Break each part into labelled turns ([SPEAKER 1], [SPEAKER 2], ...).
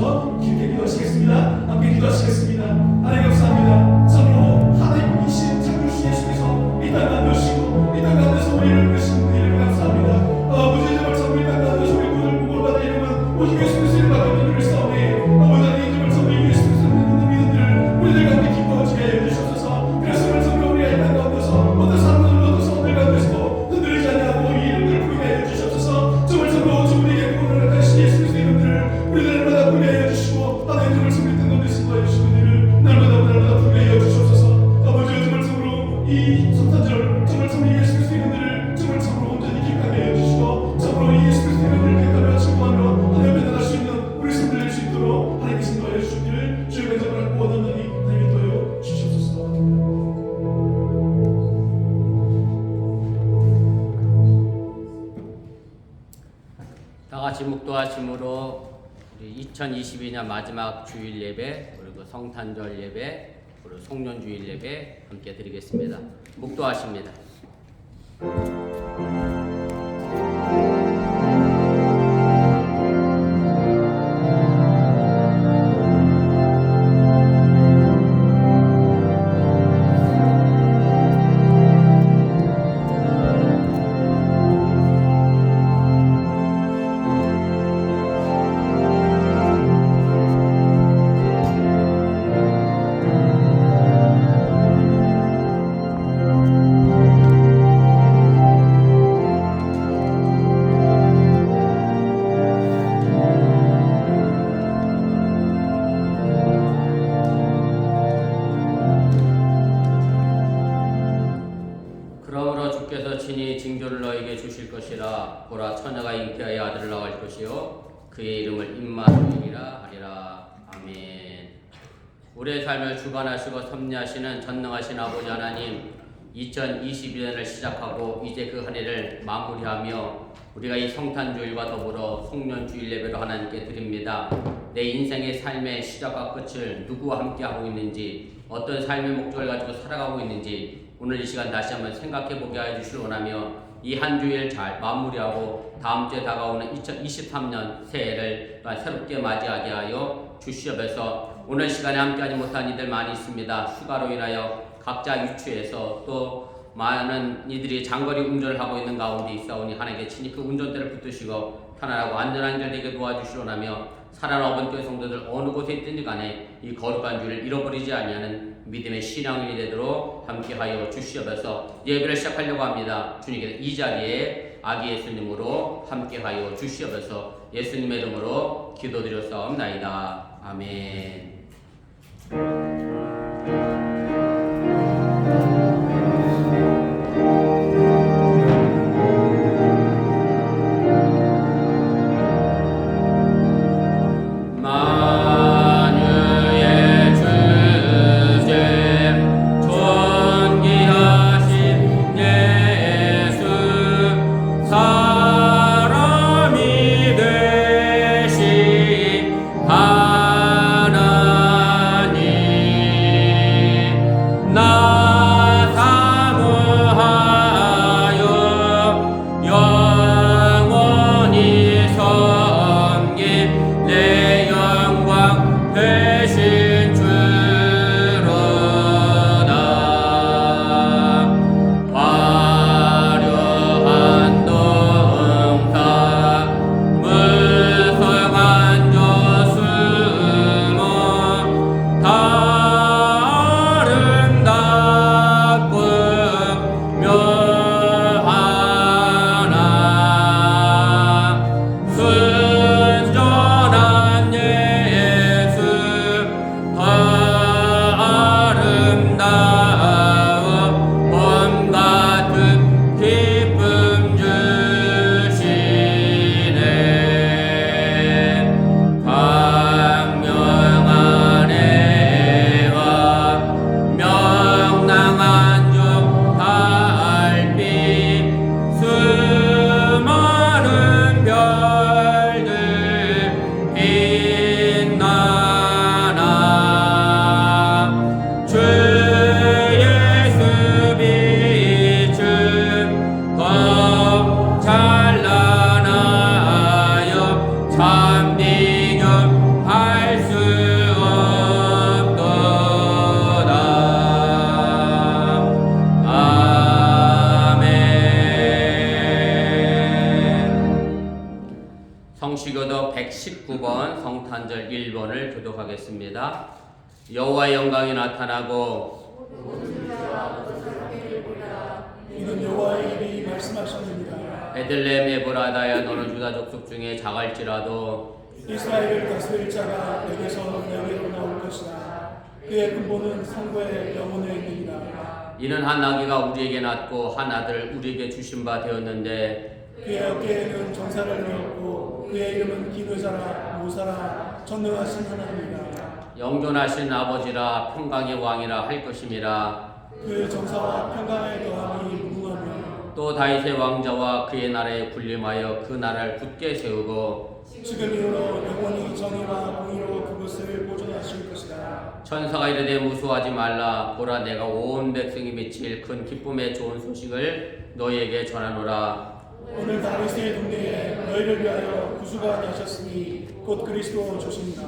[SPEAKER 1] 주셔서 길게 기도하시겠습니다. 함께 기도하시겠습니다. 하나님 감사합니다. 참으로 하나님이신 창조주신 예수께서 이 땅 가운데 오시고 이 땅 가운데서 우리를 위하신 그 이름을 감사합니다. 아버지 정말 참으로 이 땅 가운데서 우리 구원을 구원받은 이름은 오직 예수 그리스도의 이름밖에 없는 우리 싸움에 아버지 하나님 정말 참으로 예수 그리스도의 믿는 믿음들 우리들 가운데 기뻐하시게 해주셔서 그래서 정말 참으로 우리가 이 땅 가운데서 어떤 사람들은 어떤 사람들 가운데서 흔들리지 않냐고 이 이름들을 부르게 해주셔서 정말 참으로 우리에게 구원을 하신 예수 그리스도의 이름들을 우리들 날마다 부르게 해주시고 하나님 정말 참으로 뜬 가운데 승부해 주시는 일을 날마다 부르게 해주셔서 아버지 정말 참으로 이 성탄절 정말 참으로 예수 그리스도의 이름들을 정말 참으로 온전히 기억하게 해주시고 참으로 이 예수 그리스도의 이름을 기억하며 즐거워하며 하나님 앞에 나갈 수 있는 우리 손 들릴 수 있도록 하나님께 승부해 주시기를 주의 간절한 구원하노니 하나님께 도와여 주시옵소서.
[SPEAKER 2] 다같이 묵도하심으로 우리 2022년 마지막 주일 예배 그리고 성탄절 예배 그리고 송년주일 예배 함께 드리겠습니다. 묵도하십니다. 그러므로 주께서 친히 징조를 너에게 주실 것이라. 보라, 처녀가 잉태하여 아들을 낳을 것이요 그의 이름을 임마누엘이라 하리라. 아멘. 우리의 삶을 주관하시고 섭리하시는 전능하신 아버지 하나님, 2022년을 시작하고 이제 그 한 해를 마무리하며 우리가 이 성탄주일과 더불어 송년주일 예배로 하나님께 드립니다. 내 인생의 삶의 시작과 끝을 누구와 함께 하고 있는지, 어떤 삶의 목적을 가지고 살아가고 있는지 오늘 이 시간 다시 한번 생각해 보게 하여 주시길 원하며 이 한 주일 잘 마무리하고 다음 주에 다가오는 2023년 새해를 새롭게 맞이하게 하여 주시옵소서. 오늘 시간에 함께하지 못한 이들 많이 있습니다. 휴가로 인하여 각자 유치해서 또 많은 이들이 장거리 운전을 하고 있는 가운데 있사오니 하나님께 친히 그 운전대를 붙드시고 편안하고 안전한 길 되게 도와주시기 원하며 사랑하는 어머니 교회 성도들 어느 곳에 있든지 간에 이 거룩한 주를 잃어버리지 아니하는 믿음의 신앙인이 되도록 함께하여 주시옵소서. 예배를 시작하려고 합니다. 주님께서 이 자리에 아기 예수님으로 함께하여 주시옵소서. 예수님의 이름으로 기도드렸사옵나이다. 아멘. 19번 성탄절 1번을 교독하겠습니다. 여호와의 영광이 나타나고
[SPEAKER 1] 이는 여호와의 입이 말씀하셨느니라.
[SPEAKER 2] 베들레헴 에브라다야 너는 유다 족속 중에 작을지라도
[SPEAKER 1] 이스라엘을 다스릴 자가 내게서 내게로 나올 것이다. 그의 근본은 성부의 영혼에 있느니라.
[SPEAKER 2] 이는 한 아기가 우리에게 낳고 한 아들을 우리에게 주신 바 되었는데
[SPEAKER 1] 그의 어깨에는 정사를 메었고 그의 이름은 기묘자라 모사라 전능하신 하나님이라.
[SPEAKER 2] 영존하신 아버지라 평강의 왕이라 할 것임이라.
[SPEAKER 1] 그 정사와 평강의 더함이 무궁하며
[SPEAKER 2] 또 다윗의 왕자와 그의 나라에 군림하여 그 나라를 굳게 세우고
[SPEAKER 1] 지금 이후로 영원히 정의와 공의로 그것을 보존하실 것이다.
[SPEAKER 2] 천사가 이르되 무수하지 말라. 보라 내가 온 백성이 미칠 큰 기쁨의 좋은 소식을 너희에게 전하노라.
[SPEAKER 1] 오늘 다윗의 동네에 너희를 위하여 구주가 나셨으니 곧 그리스도 조십니다.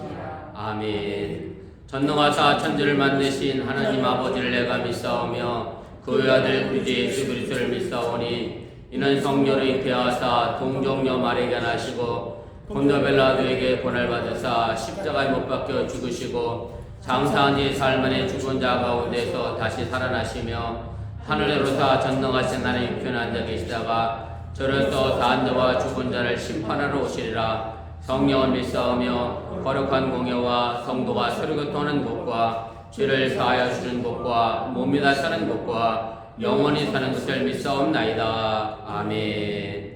[SPEAKER 2] 아멘. 전능하사 천지를 만드신 하나님 아버지를 내가 믿사오며 그 아들 우리 주 예수 그리스도를 믿사오니 이는 성령으로 잉태하사 동정녀 마리아에게 나시고 본도 벨라도에게 고난을 받으사 십자가에 못 박혀 죽으시고 장사한 지 사흘 만에 죽은 자 가운데서 다시 살아나시며 하늘에 오르사 전능하신 하나님 우편에 앉아 계시다가 저로서 다한 자와 죽은 자를 심판하러 오시리라. 성령을 믿사오며 거룩한 공예와 성도가 서로 교통하는 것과 죄를 사하여 주는 것과 몸이 다 사는 것과 영원히 사는 것을 믿사옵나이다. 아멘.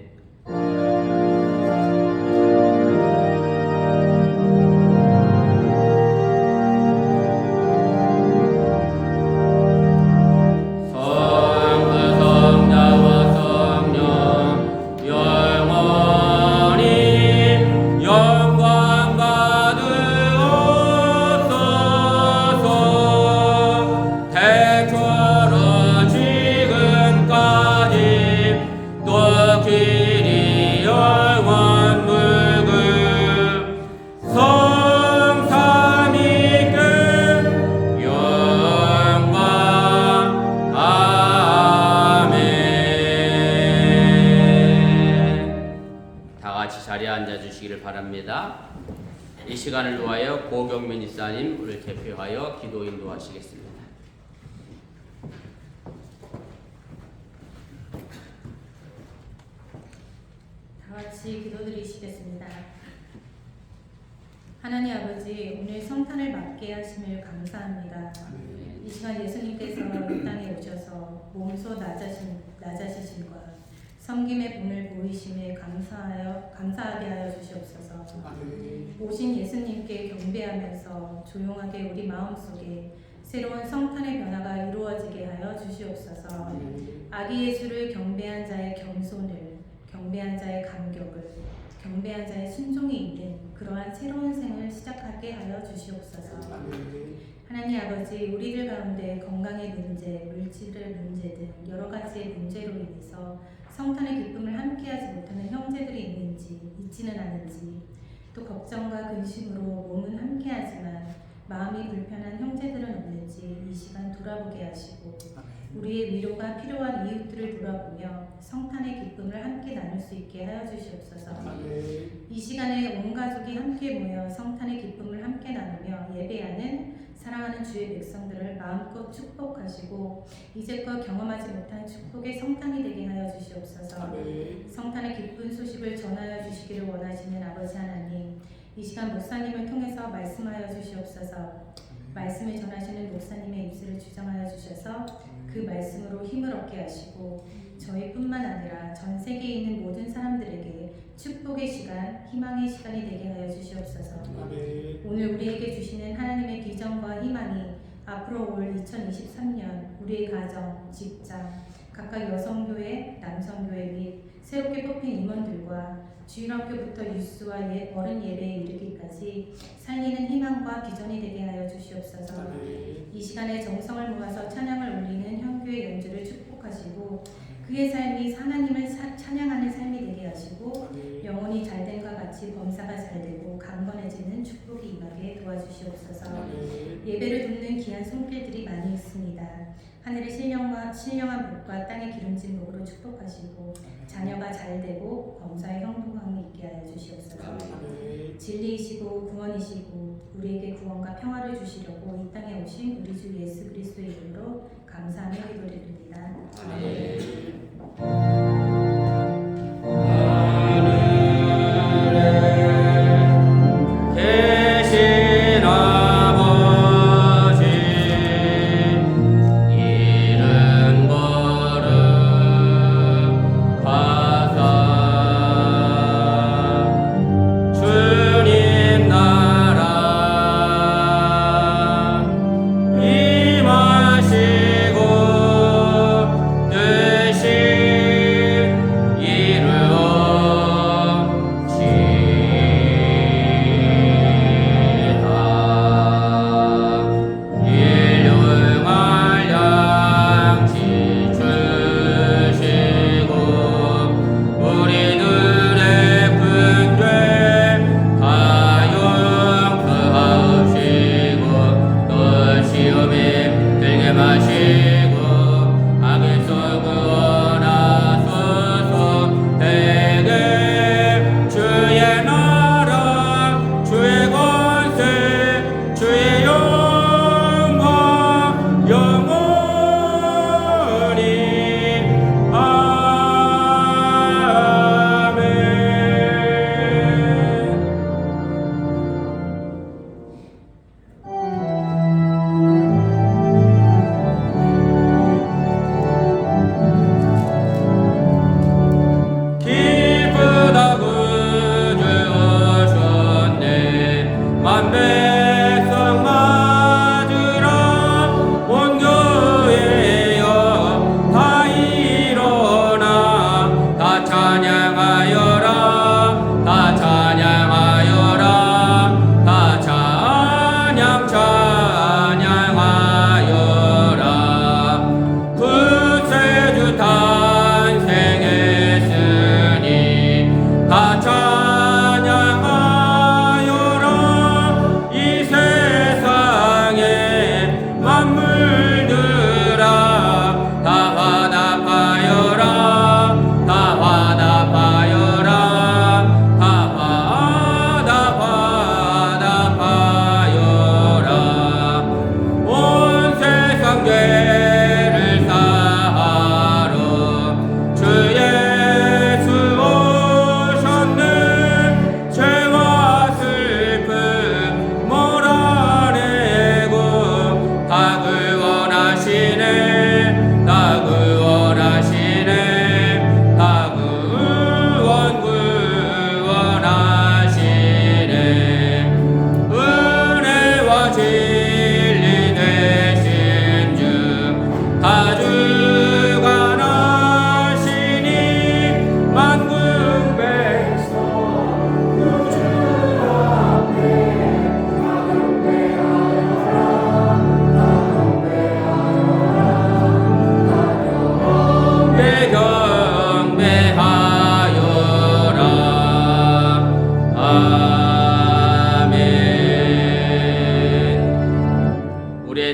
[SPEAKER 2] 이 시간을 위하여 고경민 이사님을 대표하여 기도 인도하시겠습니다.
[SPEAKER 3] 다 같이 기도드리시겠습니다. 하나님 아버지, 오늘 성탄을 맞게 하심을 감사합니다. 이 시간 예수님께서 이 땅에 오셔서 몸소 낮아지심과 섬김의 본을 보이심에 감사하게 하여 주시옵소서. 오신 예수님께 경배하면서 조용하게 우리 마음속에 새로운 성탄의 변화가 이루어지게 하여 주시옵소서. 아기 예수를 경배한 자의 겸손을, 경배한 자의 감격을, 경배한 자의 순종이 있는 그러한 새로운 생을 시작하게 하여 주시옵소서. 하나님 아버지, 우리들 가운데 건강의 문제, 물질의 문제 등 여러 가지의 문제로 인해서 성탄의 기쁨을 함께하지 못하는 형제들이 있는지 있지는 않은지, 또 걱정과 근심으로 몸은 함께하지만 마음이 불편한 형제들은 없는지 이 시간 돌아보게 하시고 우리의 위로가 필요한 이웃들을 돌아보며 성탄의 기쁨을 함께 나눌 수 있게 하여 주시옵소서. 이 시간에 온 가족이 함께 모여 성탄의 기쁨을 함께 나누며 예배하는 사랑하는 주의 백성들을 마음껏 축복하시고 이제껏 경험하지 못한 축복의 성탄이 되게 하여 주시옵소서. 성탄의 기쁜 소식을 전하여 주시기를 원하시는 아버지 하나님, 이 시간 목사님을 통해서 말씀하여 주시옵소서. 말씀을 전하시는 목사님의 입술을 주장하여 주셔서 그 말씀으로 힘을 얻게 하시고 저희뿐만 아니라 전 세계에 있는 모든 사람들에게 축복의 시간, 희망의 시간이 되게 하여 주시옵소서. 오늘 우리에게 주시는 하나님의 비전과 희망이 앞으로 올 2023년 우리의 가정, 직장, 각각 여성교회, 남성교회 및 새롭게 뽑힌 임원들과 주일학교부터 유스와 어른 예배에 이르기까지 살리는 희망과 비전이 되게 하여 주시옵소서. 이 시간에 정성을 모아서 찬양을 올리는 형교의 연주를 축복하시고 그의 삶이 하나님을 찬양하는 삶이 되게 하시고 영혼이 잘됨과 같이 범사가 잘되고 강건해지는 축복이 임하게 나가게 도와주시옵소서. 예배를 돕는 귀한 손길들이 많이 있습니다. 하늘의 신령한 복과 땅의 기름진 복으로 축복하시고 자녀가 잘되고 범사의 형통함이 있게 하여 주시옵소서. 진리이시고 구원이시고 우리에게 구원과 평화를 주시려고 이 땅에 오신 우리 주 예수 그리스도의 이름으로 감사하며 기도드립니다.
[SPEAKER 2] 계신 아버지 이름 거룩하사 주님 나라 임하시고 뜻이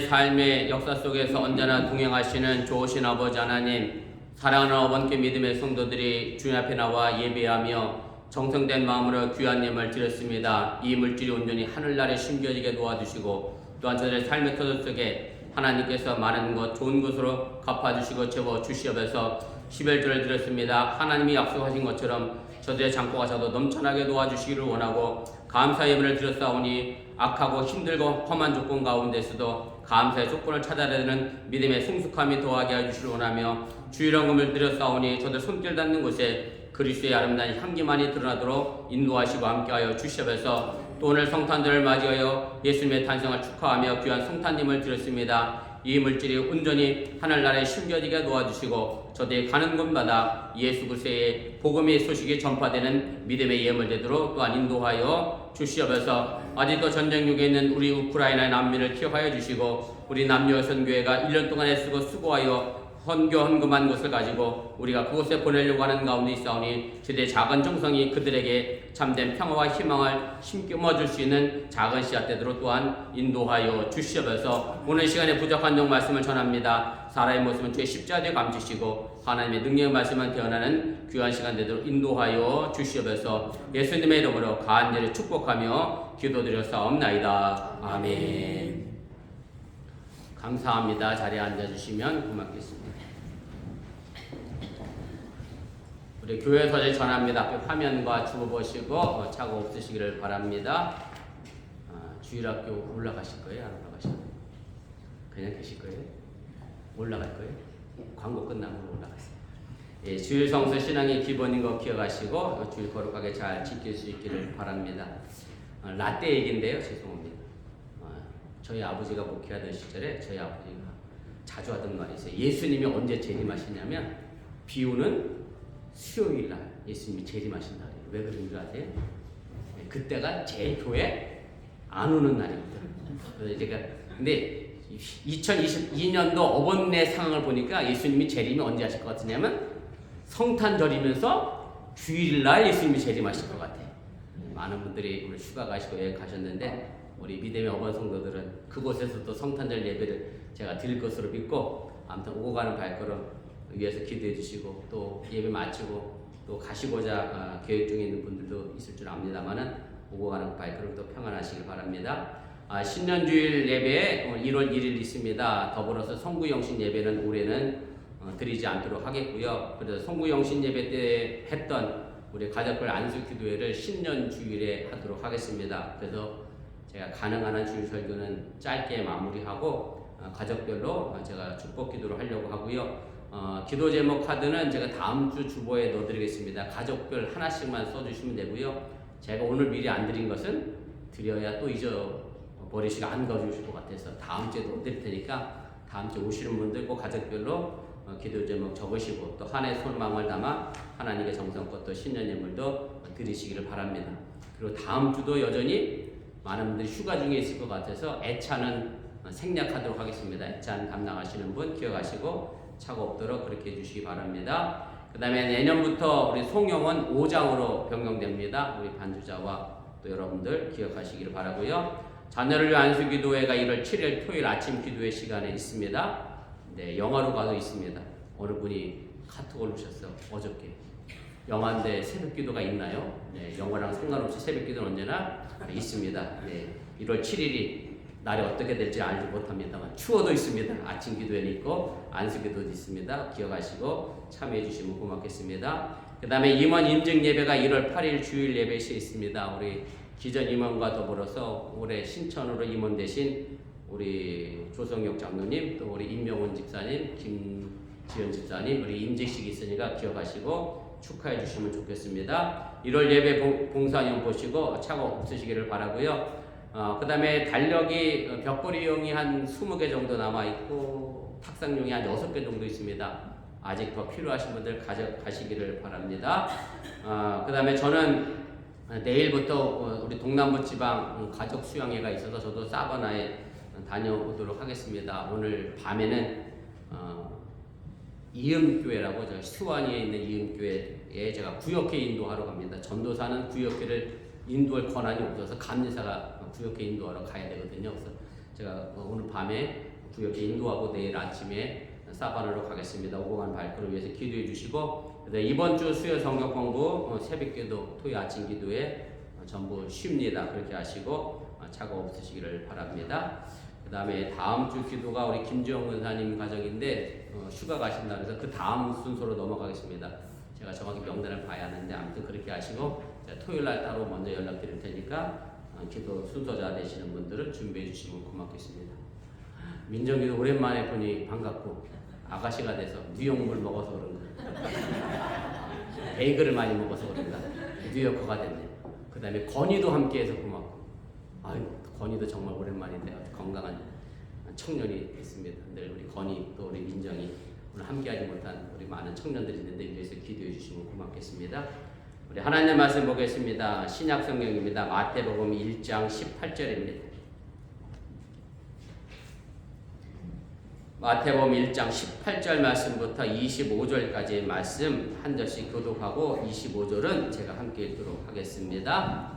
[SPEAKER 2] 삶의 역사 속에서 언제나 동행하시는 좋으신 아버지 하나님, 사랑하는 어번께 믿음의 성도들이 주님 앞에 나와 예배하며 정성된 마음으로 귀한 예물을 드렸습니다. 이 물질이 온전히 하늘나라에 심겨지게 도와주시고 또한 저들의 삶의 터전 속에 하나님께서 많은 것 좋은 것으로 갚아주시고 채워주시옵소서. 11조를 드렸습니다. 하나님이 약속하신 것처럼 저들의 장고가 저도 넘쳐나게 도와주시기를 원하고 감사 예물을 드렸사오니 악하고 힘들고 험한 조건 가운데서도 감사의 조건을 찾아내는 믿음의 성숙함이 더하게 해주시길 원하며 주일헌금을 드렸사오니 저들 손길 닿는 곳에 그리스도의 아름다운 향기만이 드러나도록 인도하시고 함께하여 주시옵소서. 또 오늘 성탄절을 맞이하여 예수님의 탄생을 축하하며 귀한 성탄님을 드렸습니다. 이 물질이 온전히 하늘나라에 심겨지게 도와주시고 저들이 가는 곳마다 예수 그리스도의 복음의 소식이 전파되는 믿음의 예물 되도록 또한 인도하여 주시옵소서. 아직도 전쟁 중에 있는 우리 우크라이나 난민을 기억하여 주시고 우리 남녀 선교회가 1년 동안 애쓰고 수고하여 헌금한 곳을 가지고 우리가 그곳에 보내려고 하는 가운데 있사오니 주의 작은 정성이 그들에게 참된 평화와 희망을 심겨줄 수 있는 작은 씨앗대로 또한 인도하여 주시옵소서. 오늘 시간에 부족한 종 말씀을 전합니다. 사람의 모습은 주의 십자가에 감추시고 하나님의 능력의 말씀을 대언하는 귀한 시간 되도록 인도하여 주시옵소서. 예수님의 이름으로 간절히 축복하며 기도드렸사옵나이다. 아멘. 감사합니다. 자리에 앉아주시면 고맙겠습니다. 우리 교회 서재 전합니다. 앞에 화면과 주어 보시고 착오 없으시기를 바랍니다. 주일학교 올라가실 거예요? 안 올라가실 거예요? 그냥 계실 거예요? 올라갈 거예요? 광고 끝나고 올라가세요. 예, 주일 성수 신앙의 기본인 거 기억하시고 주일 거룩하게 잘 지킬 수 있기를 바랍니다. 라떼 얘기인데요. 죄송합니다. 저희 아버지가 목회하던 시절에 저희 아버지가 자주 하던 말이 있어요. 예수님이 언제 재림하시냐면 비 오는 수요일 날 예수님이 재림하신다. 왜 그런 줄 아세요? 그때가 제일 교회 안 오는 날입니다. 그래서 제가 근데 2022년도 어버이날 상황을 보니까 예수님이 재림이 언제 하실 것 같으냐면 성탄절이면서 주일날 예수님이 재림하실 것 같아요. 많은 분들이 오늘 휴가 가시고 여행 가셨는데 우리 믿음의 어번 성도들은 그곳에서도 성탄절 예배를 제가 드릴 것으로 믿고 아무튼 오고 가는 발걸음 위해서 기도해 주시고 또 예배 마치고 또 가시고자 계획 중에 있는 분들도 있을 줄 압니다만은 오고 가는 발걸음도 평안하시길 바랍니다. 신년주일 예배 1월 1일 있습니다. 더불어서 성구영신 예배는 올해는 드리지 않도록 하겠고요. 그래서 성구영신 예배 때 했던 우리 가족별 안수 기도회를 신년주일에 하도록 하겠습니다. 그래서 제가 가능한 한 주일 설교는 짧게 마무리하고 가족별로 제가 축복 기도를 하려고 하고요. 기도 제목 카드는 제가 다음 주 주보에 넣어드리겠습니다. 가족별 하나씩만 써주시면 되고요. 제가 오늘 미리 안 드린 것은 드려야 또 잊어버리시고 안 가져오실 것 같아서 다음 주에 넣어드릴 테니까 다음 주에 오시는 분들 꼭 가족별로 기도 제목 적으시고 또 한 해 소망을 담아 하나님의 정성껏 또 신년 예물도 드리시기를 바랍니다. 그리고 다음 주도 여전히 많은 분들이 휴가 중에 있을 것 같아서 애찬은 생략하도록 하겠습니다. 애찬 감당하시는 분 기억하시고 차고 없도록 그렇게 해주시기 바랍니다. 그 다음에 내년부터 우리 송영은 5장으로 변경됩니다. 우리 반주자와 또 여러분들 기억하시기를 바라고요. 자녀를 위한 안수기도회가 1월 7일 토요일 아침 기도회 시간에 있습니다. 네, 영화로 가도 있습니다. 어느 분이 카톡을 오셨어요. 어저께. 영화인데 새벽기도가 있나요? 네, 영화랑 상관없이 새벽기도는 언제나 있습니다. 네, 1월 7일이 날이 어떻게 될지 알지 못합니다만 추워도 있습니다. 아침 기도회는 있고 안수기도도 있습니다. 기억하시고 참여해 주시면 고맙겠습니다. 그 다음에 임원 인증 예배가 1월 8일 주일 예배시 있습니다. 우리 기존 임원과 더불어서 올해 신천으로 임원 되신 우리 조성혁 장로님, 또 우리 임명훈 집사님, 김지연 집사님, 우리 임직식이 있으니까 기억하시고 축하해 주시면 좋겠습니다. 1월 예배 봉사용 보시고 차고 없으시기를 바라고요. 그 다음에 달력이 벽걸이용이 한 20개 정도 남아있고 탁상용이 한 6개 정도 있습니다. 아직 더 필요하신 분들 가져가시기를 바랍니다. 그 다음에 저는 내일부터 우리 동남부 지방 가족 수양회가 있어서 저도 사바나에 다녀오도록 하겠습니다. 오늘 밤에는 이음교회라고 저 수완이에 있는 이음교회에 제가 구역회 인도하러 갑니다. 전도사는 구역회를 인도할 권한이 없어서 감리사가 구역회 인도하러 가야 되거든요. 그래서 제가 오늘 밤에 구역회 인도하고 내일 아침에 사바나로 가겠습니다. 오고간 발걸음 위해서 기도해 주시고 이번 주 수요 성경 공부 새벽기도 토요일 아침 기도에 전부 쉽니다. 그렇게 하시고 차고 없으시기를 바랍니다. 그 다음에 다음 주 기도가 우리 김지영 권사님 가정인데 휴가 가신다 그래서 그 다음 순서로 넘어가겠습니다. 제가 정확히 명단을 봐야 하는데 아무튼 그렇게 하시고 토요일날 따로 먼저 연락드릴 테니까 기도 순서자 되시는 분들은 준비해 주시면 고맙겠습니다. 민정이도 오랜만에 보니 반갑고 아가씨가 돼서 뉴욕물 먹어서 그런가 베이글을 많이 먹어서 그런가 뉴욕커가 됐네. 그 다음에 건이도 함께해서 고맙고 아유 건이도 정말 오랜만인데 건강한 청년이 됐습니다. 늘 우리 건이 또 우리 민정이 오늘 함께하지 못한 우리 많은 청년들이 있는데 위해서 기도해 주시면 고맙겠습니다. 우리 하나님의 말씀 보겠습니다. 신약 성경입니다. 마태복음 1장 18절입니다. 마태복음 1장 18절 말씀부터 25절까지의 말씀 한 절씩 교독하고 25절은 제가 함께 읽도록 하겠습니다.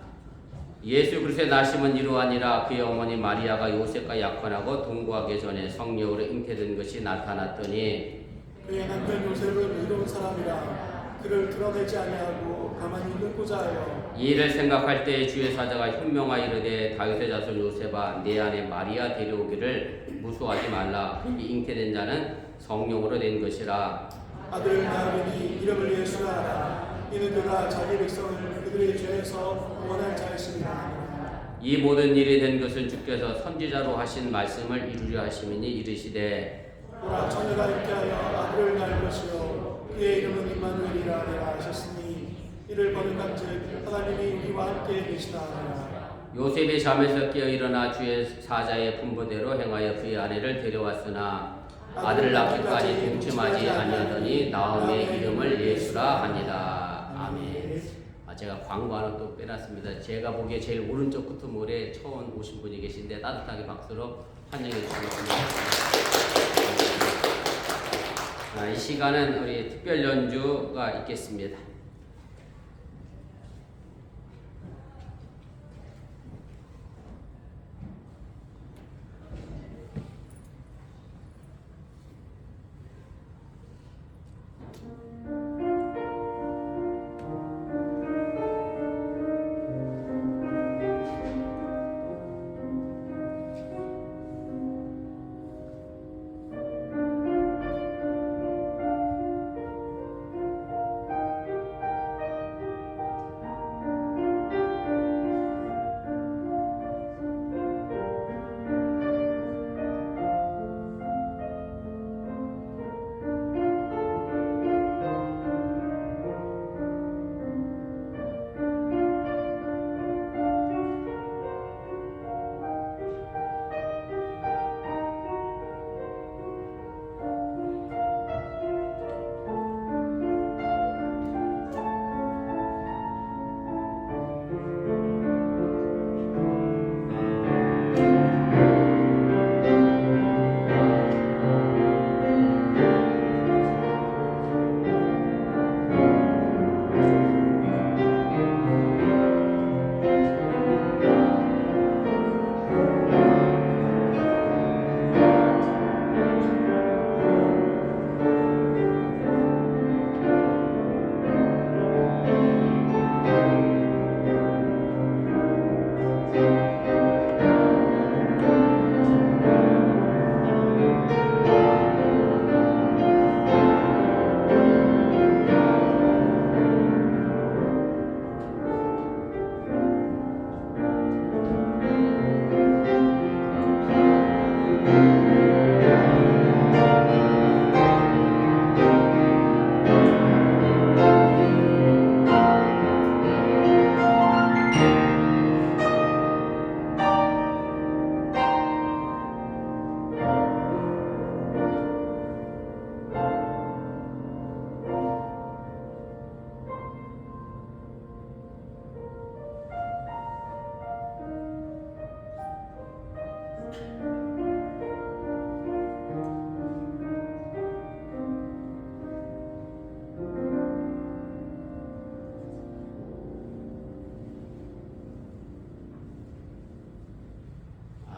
[SPEAKER 2] 예수 그리스도의 나심은 이러하니라. 그의 어머니 마리아가 요셉과 약혼하고 동거하기 전에 성령으로 잉태된 것이 나타났더니
[SPEAKER 4] 그의 남편 요셉은 의로운 사람이라 그를 드러내지 아니하고 가만히 눈고자 하여
[SPEAKER 2] 이 일을 생각할 때 주의 사자가 현명하여 이르되 다윗의 자손 요셉아 내 아내 마리아 데려오기를 무수하지 말라. 이 잉태된 자는 성령으로 된 것이라.
[SPEAKER 4] 아들을 낳으리니 이름을 예수라 하라. 이는 그가 자기 백성을 그들의 죄에서 구원할 자이시니라.
[SPEAKER 2] 이 모든 일이 된 것은 주께서 선지자로 하신 말씀을 이루려 하심이니 이르시되
[SPEAKER 4] 보라 처녀가 잉태하여 아들을 낳을 것이요 그의 이름은 임마누엘이라 하리라 하셨으니 이를 거듭한즉 하나님이 우리와 함께 계시다 하리라.
[SPEAKER 2] 요셉이 잠에서 깨어 일어나 주의 사자의 분부대로 행하여 그의 아내를 데려왔으나 아들을 낳기까지 동침하지 아니하더니 나음의 이름을 예수라 하니라. 아멘. 제가 광고 하나 또 빼놨습니다. 제가 보기에 제일 오른쪽 끝머리에 처음 오신 분이 계신데 따뜻하게 박수로 환영해 주시겠습니다. 이 시간은 우리 특별 연주가 있겠습니다.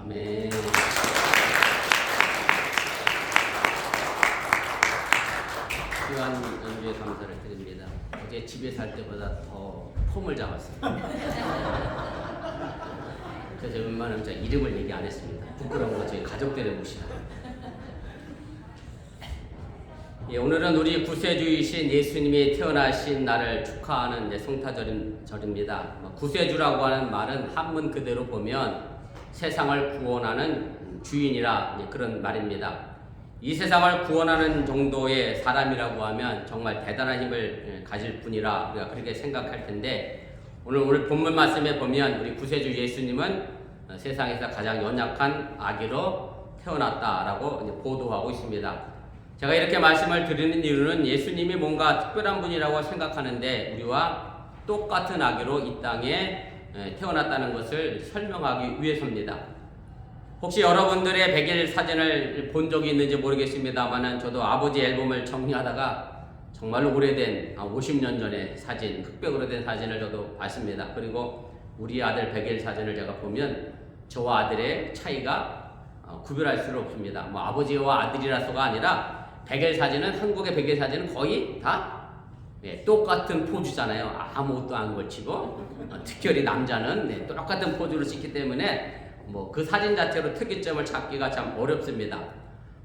[SPEAKER 2] 아멘. 귀한 연주에 감사를 드립니다. 어제 집에 살 때보다 더 폼을 잡았습니다. 그래서 웬만하면 제가 이름을 얘기 안 했습니다. 부끄러운 거 저희 가족들의 몫이라. 예, 오늘은 우리 구세주이신 예수님이 태어나신 날을 축하하는 성탄절입니다. 구세주라고 하는 말은 한문 그대로 보면 세상을 구원하는 주인이라 그런 말입니다. 이 세상을 구원하는 정도의 사람이라고 하면 정말 대단한 힘을 가질 분이라 우리가 그렇게 생각할 텐데 오늘 본문 말씀에 보면 우리 구세주 예수님은 세상에서 가장 연약한 아기로 태어났다라고 보도하고 있습니다. 제가 이렇게 말씀을 드리는 이유는 예수님이 뭔가 특별한 분이라고 생각하는데 우리와 똑같은 아기로 이 땅에 태어났다는 것을 설명하기 위해서입니다. 혹시 여러분들의 100일 사진을 본 적이 있는지 모르겠습니다만은 저도 아버지 앨범을 정리하다가 정말로 오래된 50년 전의 사진, 흑백으로 된 사진을 저도 봤습니다. 그리고 우리 아들 100일 사진을 제가 보면 저와 아들의 차이가 구별할 수 없습니다. 뭐 아버지와 아들이라서가 아니라 100일 사진은, 한국의 100일 사진은 거의 다 똑같은 포즈잖아요. 아무것도 안 걸치고 특별히 남자는 똑같은 포즈로 찍기 때문에 뭐 그 사진 자체로 특이점을 찾기가 참 어렵습니다.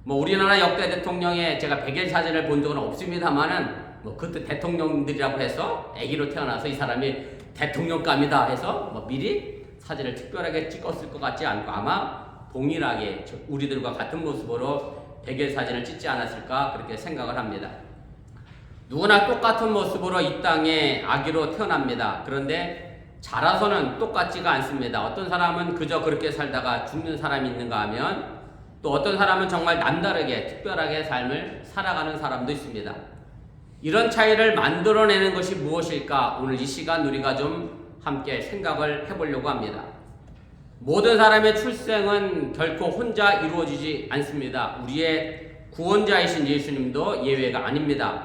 [SPEAKER 2] 뭐 우리나라 역대 대통령의 제가 100일 사진을 본 적은 없습니다만은 뭐 그때 대통령들이라고 해서 아기로 태어나서 이 사람이 대통령감이다 해서 뭐 미리 사진을 특별하게 찍었을 것 같지 않고 아마 동일하게 우리들과 같은 모습으로 100일 사진을 찍지 않았을까 그렇게 생각을 합니다. 누구나 똑같은 모습으로 이 땅에 아기로 태어납니다. 그런데 자라서는 똑같지가 않습니다. 어떤 사람은 그저 그렇게 살다가 죽는 사람이 있는가 하면 또 어떤 사람은 정말 남다르게 특별하게 삶을 살아가는 사람도 있습니다. 이런 차이를 만들어내는 것이 무엇일까? 오늘 이 시간 우리가 좀 함께 생각을 해보려고 합니다. 모든 사람의 출생은 결코 혼자 이루어지지 않습니다. 우리의 구원자이신 예수님도 예외가 아닙니다.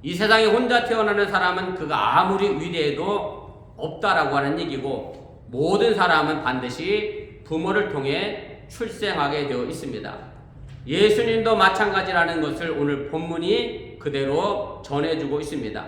[SPEAKER 2] 이 세상에 혼자 태어나는 사람은 그가 아무리 위대해도 없다라고 하는 얘기고 모든 사람은 반드시 부모를 통해 출생하게 되어 있습니다. 예수님도 마찬가지라는 것을 오늘 본문이 그대로 전해주고 있습니다.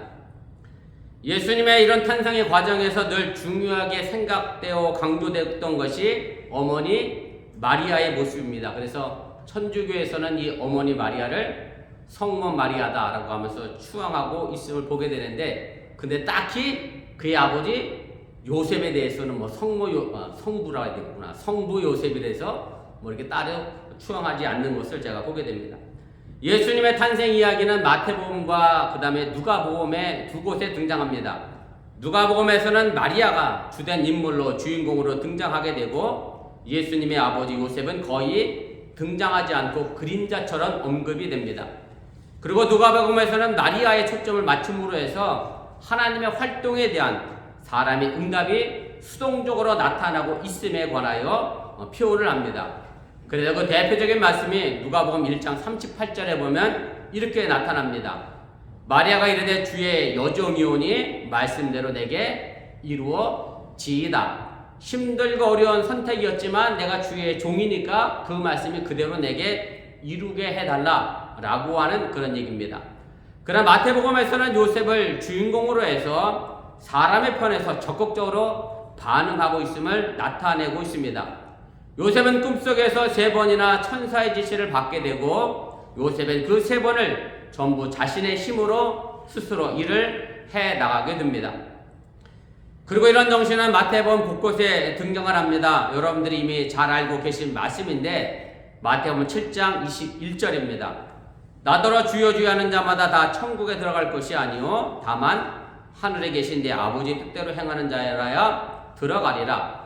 [SPEAKER 2] 예수님의 이런 탄생의 과정에서 늘 중요하게 생각되어 강조됐던 것이 어머니 마리아의 모습입니다. 그래서 천주교에서는 이 어머니 마리아를 성모 마리아다라고 하면서 추앙하고 있음을 보게 되는데, 근데 딱히 그의 아버지 요셉에 대해서는 뭐 성부라 해야 되겠구나, 성부 요셉에 대해서 뭐 이렇게 따로 추앙하지 않는 것을 제가 보게 됩니다. 예수님의 탄생 이야기는 마태복음과 그 다음에 누가복음의 두 곳에 등장합니다. 누가복음에서는 마리아가 주된 인물로 주인공으로 등장하게 되고 예수님의 아버지 요셉은 거의 등장하지 않고 그림자처럼 언급이 됩니다. 그리고 누가복음에서는 마리아의 초점을 맞춤으로 해서 하나님의 활동에 대한 사람의 응답이 수동적으로 나타나고 있음에 관하여 표현을 합니다. 그래서 그 대표적인 말씀이 누가복음 1장 38절에 보면 이렇게 나타납니다. 마리아가 이르되 주의 여종이오니 말씀대로 내게 이루어지이다. 힘들고 어려운 선택이었지만 내가 주의 종이니까 그 말씀이 그대로 내게 이루게 해달라 라고 하는 그런 얘기입니다. 그러나 마태복음에서는 요셉을 주인공으로 해서 사람의 편에서 적극적으로 반응하고 있음을 나타내고 있습니다. 요셉은 꿈속에서 3번이나 천사의 지시를 받게 되고 요셉은 그 3번을 전부 자신의 힘으로 스스로 일을 해 나가게 됩니다. 그리고 이런 정신은 마태복음 곳곳에 등장을 합니다. 여러분들이 이미 잘 알고 계신 말씀인데 마태복음 7장 21절입니다. 나더러 주여 주여 하는 자마다 다 천국에 들어갈 것이 아니요 다만 하늘에 계신 내 아버지 뜻대로 행하는 자라야 들어가리라.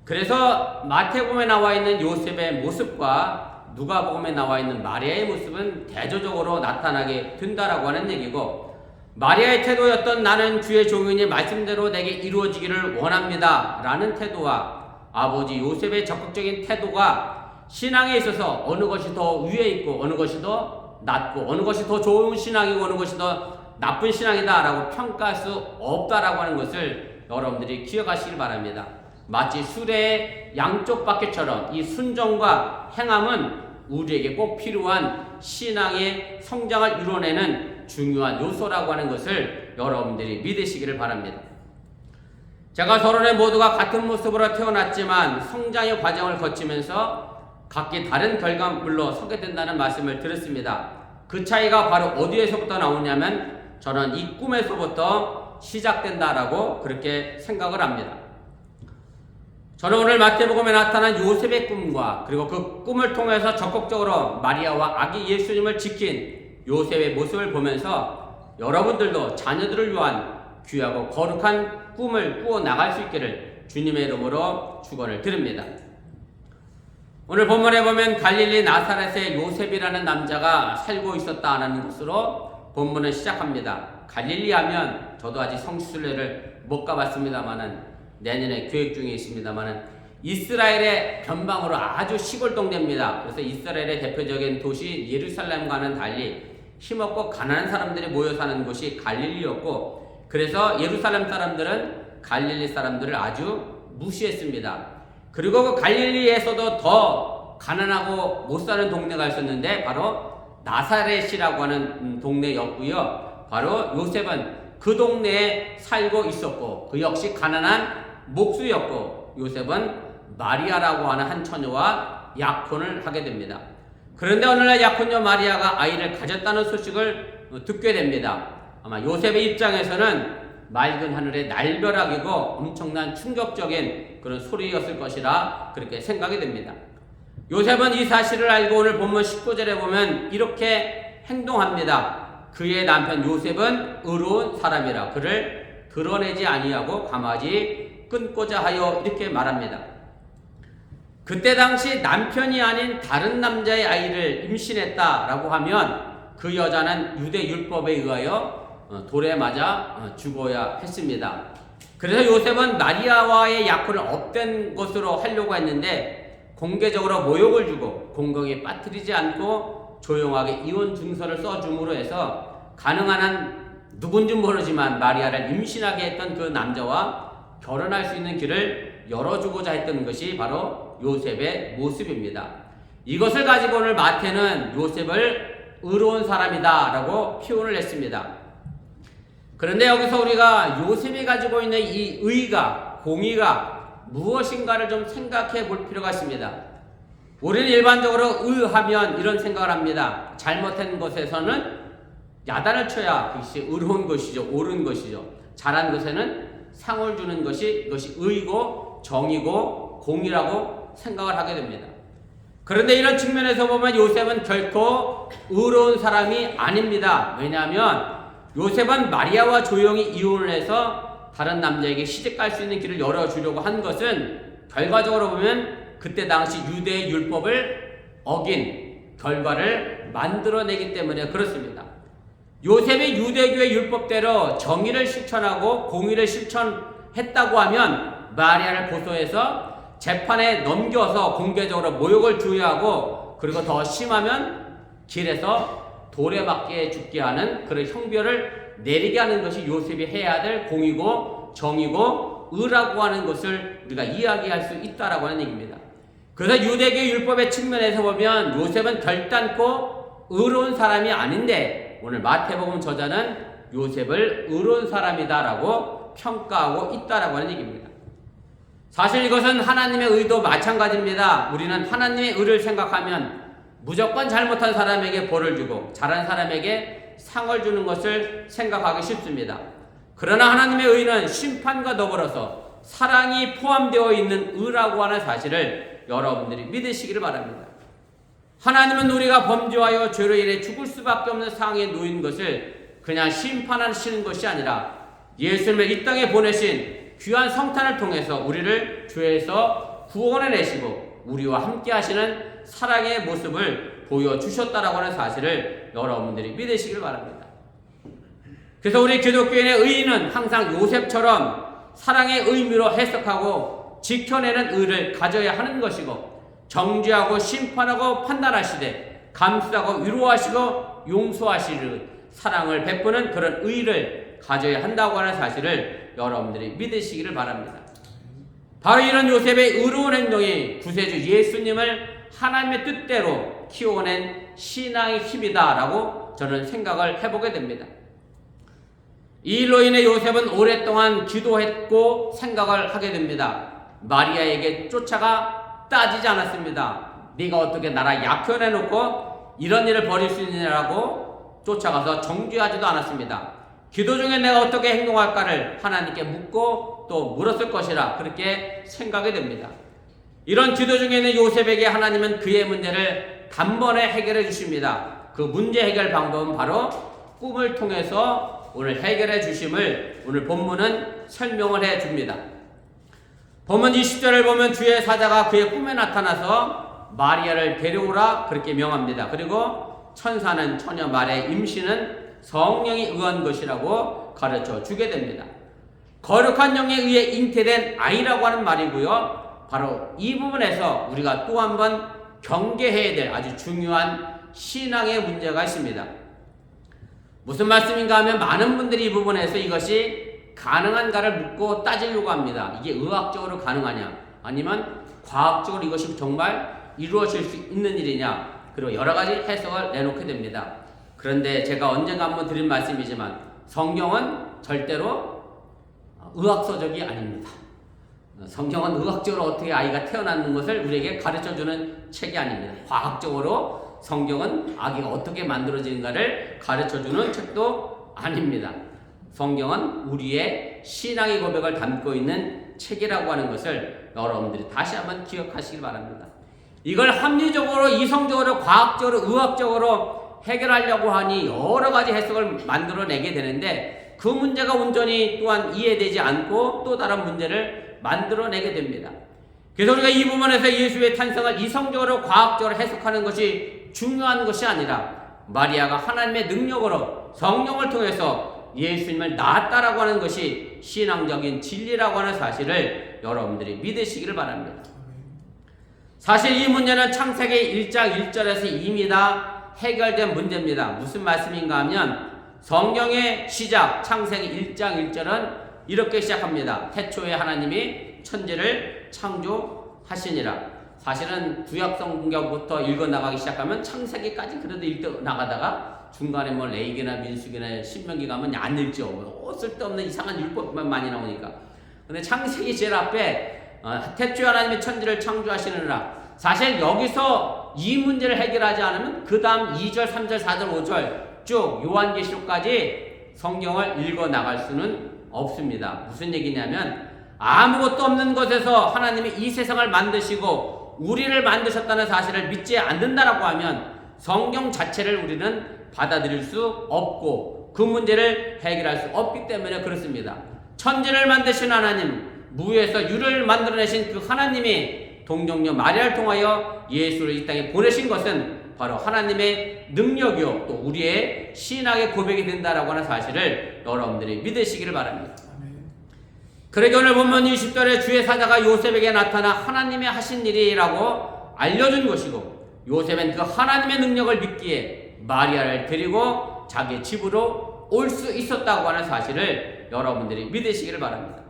[SPEAKER 2] 그래서 마태복음에 나와 있는 요셉의 모습과 누가복음에 나와 있는 마리아의 모습은 대조적으로 나타나게 된다라고 하는 얘기고, 마리아의 태도였던 나는 주의 종이니 말씀대로 내게 이루어지기를 원합니다 라는 태도와 아버지 요셉의 적극적인 태도가 신앙에 있어서 어느 것이 더 위에 있고 어느 것이 더 낮고 어느 것이 더 좋은 신앙이고 어느 것이 더 나쁜 신앙이다 라고 평가할 수 없다라고 하는 것을 여러분들이 기억하시길 바랍니다. 마치 수레의 양쪽 바퀴처럼 이 순종과 행함은 우리에게 꼭 필요한 신앙의 성장을 이뤄내는 중요한 요소라고 하는 것을 여러분들이 믿으시기를 바랍니다. 제가 서론에 모두가 같은 모습으로 태어났지만 성장의 과정을 거치면서 각기 다른 결과물로 서게 된다는 말씀을 들었습니다. 그 차이가 바로 어디에서부터 나오냐면 저는 이 꿈에서부터 시작된다라고 그렇게 생각을 합니다. 저는 오늘 마태복음에 나타난 요셉의 꿈과 그리고 그 꿈을 통해서 적극적으로 마리아와 아기 예수님을 지킨 요셉의 모습을 보면서 여러분들도 자녀들을 위한 귀하고 거룩한 꿈을 꾸어 나갈 수 있기를 주님의 이름으로 축원을 드립니다. 오늘 본문에 보면 갈릴리 나사렛의 요셉이라는 남자가 살고 있었다는 것으로 본문을 시작합니다. 갈릴리 하면 저도 아직 성수순례를 못 가봤습니다만은 내년에 계획 중에 있습니다만은 이스라엘의 변방으로 아주 시골 동네입니다. 그래서 이스라엘의 대표적인 도시 예루살렘과는 달리 힘없고 가난한 사람들이 모여 사는 곳이 갈릴리였고, 그래서 예루살렘 사람들은 갈릴리 사람들을 아주 무시했습니다. 그리고 그 갈릴리에서도 더 가난하고 못 사는 동네가 있었는데 바로 나사렛이라고 하는 동네였고요. 바로 요셉은 그 동네에 살고 있었고, 그 역시 가난한 목수였고, 요셉은 마리아라고 하는 한 처녀와 약혼을 하게 됩니다. 그런데 어느날 약혼녀 마리아가 아이를 가졌다는 소식을 듣게 됩니다. 아마 요셉의 입장에서는 맑은 하늘의 날벼락이고 엄청난 충격적인 그런 소리였을 것이라 그렇게 생각이 됩니다. 요셉은 이 사실을 알고 오늘 본문 19절에 보면 이렇게 행동합니다. 그의 남편 요셉은 의로운 사람이라 그를 드러내지 아니하고 감하지 끊고자 하여 이렇게 말합니다. 그때 당시 남편이 아닌 다른 남자의 아이를 임신했다라고 하면 그 여자는 유대 율법에 의하여 돌에 맞아 죽어야 했습니다. 그래서 요셉은 마리아와의 약혼을 업된 것으로 하려고 했는데 공개적으로 모욕을 주고 공공에 빠뜨리지 않고 조용하게 이혼 증서를 써줌으로 해서 가능한 한 누군지 모르지만 마리아를 임신하게 했던 그 남자와 결혼할 수 있는 길을 열어주고자 했던 것이 바로 요셉의 모습입니다. 이것을 가지고 오늘 마태는 요셉을 의로운 사람이다 라고 표현을 했습니다. 그런데 여기서 우리가 요셉이 가지고 있는 이 의가, 공의가 무엇인가를 좀 생각해 볼 필요가 있습니다. 우리는 일반적으로 의하면 이런 생각을 합니다. 잘못한 것에서는 야단을 쳐야 그것이 의로운 것이죠. 옳은 것이죠. 잘한 것에는 상을 주는 것이 이것이 의고 정의고 공의라고 생각을 하게 됩니다. 그런데 이런 측면에서 보면 요셉은 결코 의로운 사람이 아닙니다. 왜냐하면 요셉은 마리아와 조용히 이혼을 해서 다른 남자에게 시집갈 수 있는 길을 열어주려고 한 것은 결과적으로 보면 그때 당시 유대의 율법을 어긴 결과를 만들어내기 때문에 그렇습니다. 요셉이 유대교의 율법대로 정의를 실천하고 공의를 실천했다고 하면 마리아를 고소해서 재판에 넘겨서 공개적으로 모욕을 주어야 하고, 그리고 더 심하면 길에서 돌에 맞게 죽게 하는 그런 형벌을 내리게 하는 것이 요셉이 해야 될 공의고 정의고 의라고 하는 것을 우리가 이야기할 수 있다라고 하는 얘기입니다. 그래서 유대교 율법의 측면에서 보면 요셉은 결단코 의로운 사람이 아닌데 오늘 마태복음 저자는 요셉을 의로운 사람이다라고 평가하고 있다라고 하는 얘기입니다. 사실 이것은 하나님의 의도 마찬가지입니다. 우리는 하나님의 의를 생각하면 무조건 잘못한 사람에게 벌을 주고 잘한 사람에게 상을 주는 것을 생각하기 쉽습니다. 그러나 하나님의 의는 심판과 더불어서 사랑이 포함되어 있는 의라고 하는 사실을 여러분들이 믿으시기를 바랍니다. 하나님은 우리가 범죄하여 죄로 인해 죽을 수밖에 없는 상황에 놓인 것을 그냥 심판하시는 것이 아니라 예수님을 이 땅에 보내신 귀한 성탄을 통해서 우리를 죄에서 구원해내시고 우리와 함께 하시는 사랑의 모습을 보여주셨다라고 하는 사실을 여러분들이 믿으시길 바랍니다. 그래서 우리 기독교인의 의의는 항상 요셉처럼 사랑의 의미로 해석하고 지켜내는 의를 가져야 하는 것이고, 정죄하고 심판하고 판단하시되 감수하고 위로하시고 용서하시는 사랑을 베푸는 그런 의를 가져야 한다고 하는 사실을 여러분들이 믿으시기를 바랍니다. 바로 이런 요셉의 의로운 행동이 구세주 예수님을 하나님의 뜻대로 키워낸 신앙의 힘이다라고 저는 생각을 해보게 됩니다. 이 일로 인해 요셉은 오랫동안 기도했고 생각을 하게 됩니다. 마리아에게 쫓아가 따지지 않았습니다. 네가 어떻게 나라 약혼해놓고 이런 일을 벌일 수 있느냐라고 쫓아가서 정죄하지도 않았습니다. 기도 중에 내가 어떻게 행동할까를 하나님께 묻고 또 물었을 것이라 그렇게 생각이 됩니다. 이런 기도 중에는 요셉에게 하나님은 그의 문제를 단번에 해결해 주십니다. 그 문제 해결 방법은 바로 꿈을 통해서 오늘 해결해 주심을 오늘 본문은 설명을 해 줍니다. 본문 20절을 보면 주의 사자가 그의 꿈에 나타나서 마리아를 데려오라 그렇게 명합니다. 그리고 천사는 처녀 말의 임신은 성령이 의한 것이라고 가르쳐 주게 됩니다. 거룩한 영에 의해 잉태된 아이라고 하는 말이고요. 바로 이 부분에서 우리가 또 한 번 경계해야 될 아주 중요한 신앙의 문제가 있습니다. 무슨 말씀인가 하면 많은 분들이 이 부분에서 이것이 가능한가를 묻고 따지려고 합니다. 이게 의학적으로 가능하냐, 아니면 과학적으로 이것이 정말 이루어질 수 있는 일이냐, 그리고 여러 가지 해석을 내놓게 됩니다. 그런데 제가 언젠가 한번 드린 말씀이지만 성경은 절대로 의학서적이 아닙니다. 성경은 의학적으로 어떻게 아이가 태어나는 것을 우리에게 가르쳐주는 책이 아닙니다. 과학적으로 성경은 아기가 어떻게 만들어지는가를 가르쳐주는 책도 아닙니다. 성경은 우리의 신앙의 고백을 담고 있는 책이라고 하는 것을 여러분들이 다시 한번 기억하시기 바랍니다. 이걸 합리적으로, 이성적으로, 과학적으로, 의학적으로 해결하려고 하니 여러 가지 해석을 만들어내게 되는데 그 문제가 온전히 또한 이해되지 않고 또 다른 문제를 만들어내게 됩니다. 그래서 우리가 이 부분에서 예수의 탄생을 이성적으로, 과학적으로 해석하는 것이 중요한 것이 아니라 마리아가 하나님의 능력으로 성령을 통해서 예수님을 낳았다라고 하는 것이 신앙적인 진리라고 하는 사실을 여러분들이 믿으시기를 바랍니다. 사실 이 문제는 창세기 1장 1절에서 이미 다 해결된 문제입니다. 무슨 말씀인가 하면 성경의 시작 창세기 1장 1절은 이렇게 시작합니다. 태초에 하나님이 천지를 창조하시니라. 사실은 구약 성경부터 읽어나가기 시작하면 창세기까지 그래도 읽어나가다가 중간에 뭐 레위기나 민수기나 신명기 가면 안 읽죠. 쓸데없는 이상한 율법만 많이 나오니까. 근데 창세기 제일 앞에 태초에 하나님이 천지를 창조하시느라, 사실 여기서 이 문제를 해결하지 않으면 그 다음 2절, 3절, 4절, 5절 쭉 요한계시록까지 성경을 읽어나갈 수는 없습니다. 무슨 얘기냐면 아무것도 없는 것에서 하나님이 이 세상을 만드시고 우리를 만드셨다는 사실을 믿지 않는다라고 하면 성경 자체를 우리는 받아들일 수 없고 그 문제를 해결할 수 없기 때문에 그렇습니다. 천지를 만드신 하나님, 무에서 유를 만들어내신 그 하나님이 동정녀 마리아를 통하여 예수를 이 땅에 보내신 것은 바로 하나님의 능력이요 또 우리의 신앙의 고백이 된다라고 하는 사실을 여러분들이 믿으시기를 바랍니다. 그러게 오늘 본문 20절에 주의 사자가 요셉에게 나타나 하나님의 하신 일이라고 알려준 것이고, 요셉은 그 하나님의 능력을 믿기에 마리아를 데리고 자기 집으로 올 수 있었다고 하는 사실을 여러분들이 믿으시기를 바랍니다.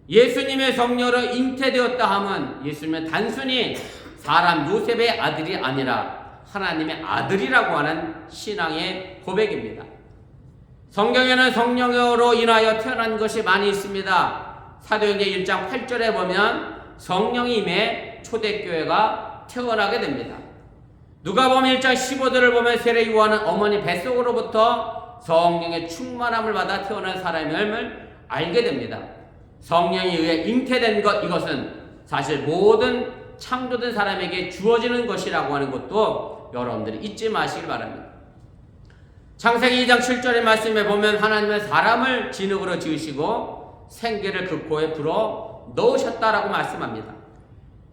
[SPEAKER 2] 예수님의 성령으로 잉태되었다 하면 예수님은 단순히 사람 요셉의 아들이 아니라 하나님의 아들이라고 하는 신앙의 고백입니다. 성경에는 성령으로 인하여 태어난 것이 많이 있습니다. 사도행전 1장 8절에 보면 성령이 임해 초대교회가 태어나게 됩니다. 누가복음 1장 15절을 보면 세례 요한은 어머니 뱃속으로부터 성령의 충만함을 받아 태어난 사람임을 알게 됩니다. 성령에 의해 잉태된 것, 이것은 사실 모든 창조된 사람에게 주어지는 것이라고 하는 것도 여러분들이 잊지 마시길 바랍니다. 창세기 2장 7절의 말씀에 보면 하나님은 사람을 진흙으로 지으시고 생기를 그 코에 불어 넣으셨다라고 말씀합니다.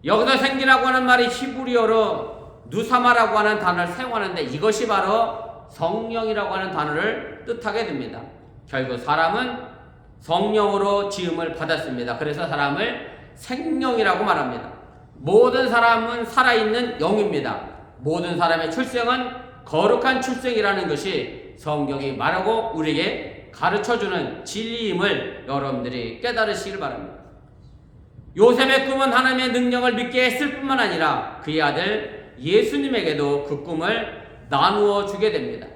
[SPEAKER 2] 여기서 생기라고 하는 말이 히브리어로 누사마라고 하는 단어를 사용하는데 이것이 바로 성령이라고 하는 단어를 뜻하게 됩니다. 결국 사람은 성령으로 지음을 받았습니다. 그래서 사람을 생령이라고 말합니다. 모든 사람은 살아있는 영입니다. 모든 사람의 출생은 거룩한 출생이라는 것이 성경이 말하고 우리에게 가르쳐주는 진리임을 여러분들이 깨달으시길 바랍니다. 요셉의 꿈은 하나님의 능력을 믿게 했을 뿐만 아니라 그의 아들 예수님에게도 그 꿈을 나누어 주게 됩니다.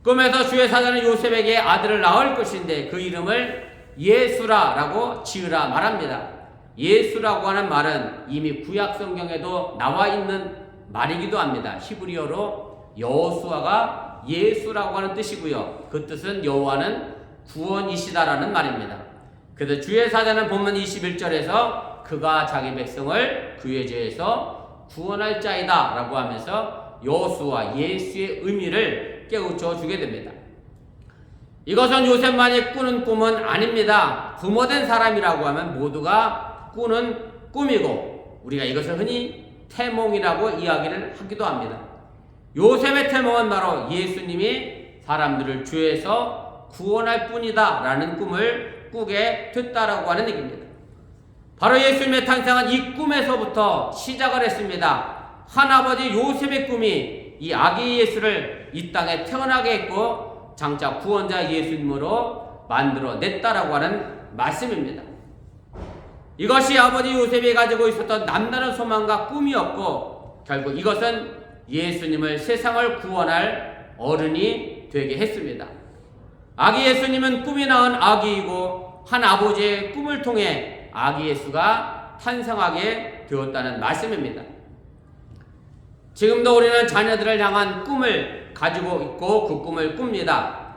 [SPEAKER 2] 꿈에서 주의 사자는 요셉에게 아들을 낳을 것인데 그 이름을 예수라라고 지으라 말합니다. 예수라고 하는 말은 이미 구약 성경에도 나와 있는 말이기도 합니다. 히브리어로 여호수아가 예수라고 하는 뜻이고요. 그 뜻은 여호와는 구원이시다라는 말입니다. 그래서 주의 사자는 본문 21절에서 그가 자기 백성을 그의 죄에서 구원할 자이다 라고 하면서 여호수아 예수의 의미를 깨우쳐 주게 됩니다. 이것은 요셉만이 꾸는 꿈은 아닙니다. 부모된 사람이라고 하면 모두가 꾸는 꿈이고 우리가 이것을 흔히 태몽이라고 이야기를 하기도 합니다. 요셉의 태몽은 바로 예수님이 사람들을 죄에서 구원할 뿐이다 라는 꿈을 꾸게 됐다라고 하는 얘기입니다. 바로 예수님의 탄생은 이 꿈에서부터 시작을 했습니다. 하나아버지 요셉의 꿈이 이 아기 예수를 이 땅에 태어나게 했고 장차 구원자 예수님으로 만들어냈다라고 하는 말씀입니다. 이것이 아버지 요셉이 가지고 있었던 남다른 소망과 꿈이었고 결국 이것은 예수님을 세상을 구원할 어른이 되게 했습니다. 아기 예수님은 꿈이 낳은 아기이고 한 아버지의 꿈을 통해 아기 예수가 탄생하게 되었다는 말씀입니다. 지금도 우리는 자녀들을 향한 꿈을 가지고 있고 그 꿈을 꿉니다.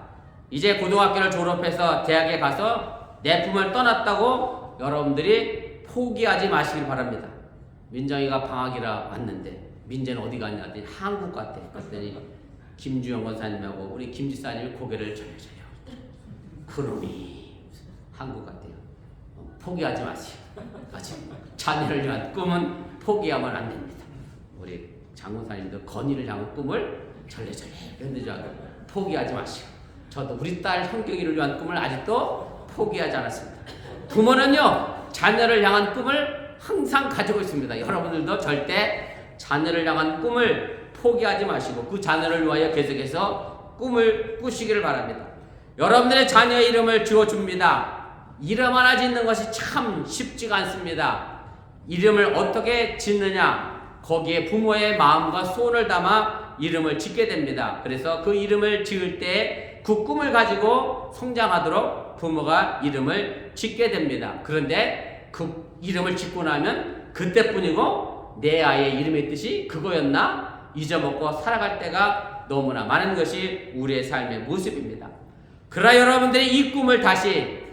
[SPEAKER 2] 이제 고등학교를 졸업해서 대학에 가서 내 꿈을 떠났다고 여러분들이 포기하지 마시길 바랍니다. 민정이가 방학이라 왔는데 민재는 어디 갔냐 했더니 한국 갔대. 그랬더니 김주영 권사님하고 우리 김 지사님이 고개를 절려줘요. 그놈이 한국 갔대요. 포기하지 마세요. 아직 자녀를 위한 꿈은 포기하면 안 됩니다. 우리 장군사님도 건의를 향한 꿈을 절레절레 흔들지 않고 포기하지 마시고 저도 우리 딸 성경이를 위한 꿈을 아직도 포기하지 않았습니다. 부모는요 자녀를 향한 꿈을 항상 가지고 있습니다. 여러분들도 절대 자녀를 향한 꿈을 포기하지 마시고 그 자녀를 위하여 계속해서 꿈을 꾸시기를 바랍니다. 여러분들의 자녀의 이름을 지어줍니다. 이름 하나 짓는 것이 참 쉽지가 않습니다. 이름을 어떻게 짓느냐 거기에 부모의 마음과 소원을 담아 이름을 짓게 됩니다. 그래서 그 이름을 지을 때 그 꿈을 가지고 성장하도록 부모가 이름을 짓게 됩니다. 그런데 그 이름을 짓고 나면 그때뿐이고 내 아이의 이름의 뜻이 그거였나 잊어먹고 살아갈 때가 너무나 많은 것이 우리의 삶의 모습입니다. 그러나 여러분들이 이 꿈을 다시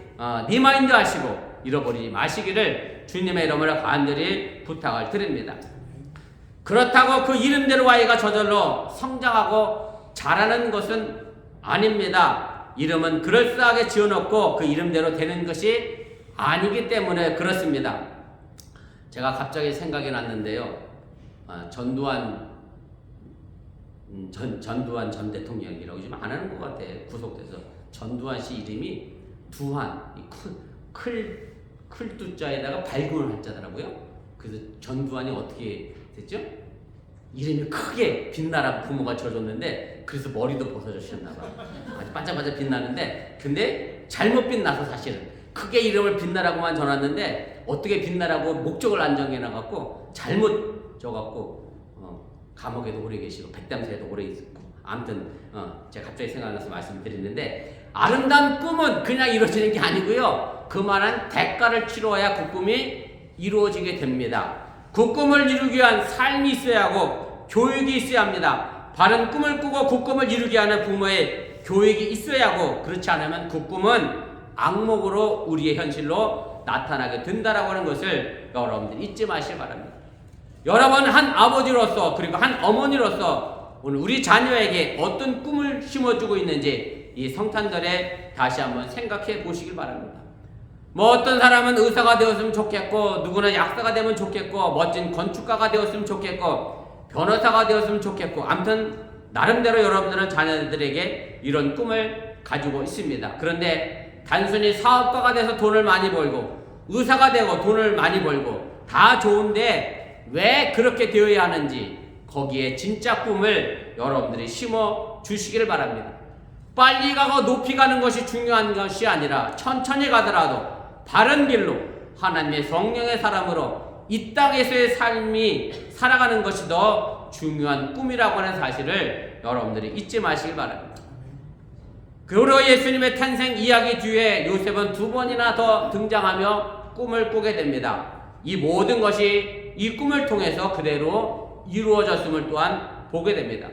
[SPEAKER 2] 리마인드 하시고 잃어버리지 마시기를 주님의 이름으로 간절히 부탁을 드립니다. 그렇다고 그 이름대로 아이가 저절로 성장하고 자라는 것은 아닙니다. 이름은 그럴싸하게 지어놓고 그 이름대로 되는 것이 아니기 때문에 그렇습니다. 제가 갑자기 생각이 났는데요. 전두환 전 대통령이라고 지금 안 하는 것 같아. 구속돼서 전두환 씨 이름이 두환, 클 두자에다가 밝은 한자더라고요. 그래서 전두환이 어떻게 됐죠? 이름이 크게 빛나라고 부모가 지어줬는데 그래서 머리도 벗어주셨나봐요. 아주 반짝반짝 빛나는데 근데 잘못 빛나서 사실은 크게 이름을 빛나라고만 전놨는데 어떻게 빛나라고 목적을 안 정해놔갖고 잘못 줘갖고 감옥에도 오래 계시고 백담새에도 오래 있었고 아무튼 제가 갑자기 생각나서 말씀드리는데 아름다운 꿈은 그냥 이루어지는 게 아니고요. 그만한 대가를 치러야 그 꿈이 이루어지게 됩니다. 그 꿈을 이루기 위한 삶이 있어야 하고 교육이 있어야 합니다. 바른 꿈을 꾸고 그 꿈을 이루게 하는 부모의 교육이 있어야 하고 그렇지 않으면 그 꿈은 악몽으로 우리의 현실로 나타나게 된다라고 하는 것을 여러분들 잊지 마시기 바랍니다. 여러분 한 아버지로서 그리고 한 어머니로서 오늘 우리 자녀에게 어떤 꿈을 심어주고 있는지 이 성탄절에 다시 한번 생각해 보시길 바랍니다. 뭐 어떤 사람은 의사가 되었으면 좋겠고 누구는 약사가 되면 좋겠고 멋진 건축가가 되었으면 좋겠고 변호사가 되었으면 좋겠고 아무튼 나름대로 여러분들은 자녀들에게 이런 꿈을 가지고 있습니다. 그런데 단순히 사업가가 돼서 돈을 많이 벌고 의사가 되고 돈을 많이 벌고 다 좋은데 왜 그렇게 되어야 하는지 거기에 진짜 꿈을 여러분들이 심어 주시기를 바랍니다. 빨리 가고 높이 가는 것이 중요한 것이 아니라 천천히 가더라도 바른 길로 하나님의 성령의 사람으로 이 땅에서의 삶이 살아가는 것이 더 중요한 꿈이라고 하는 사실을 여러분들이 잊지 마시길 바랍니다. 그리고 예수님의 탄생 이야기 뒤에 요셉은 2번이나 더 등장하며 꿈을 꾸게 됩니다. 이 모든 것이 이 꿈을 통해서 그대로 이루어졌음을 또한 보게 됩니다.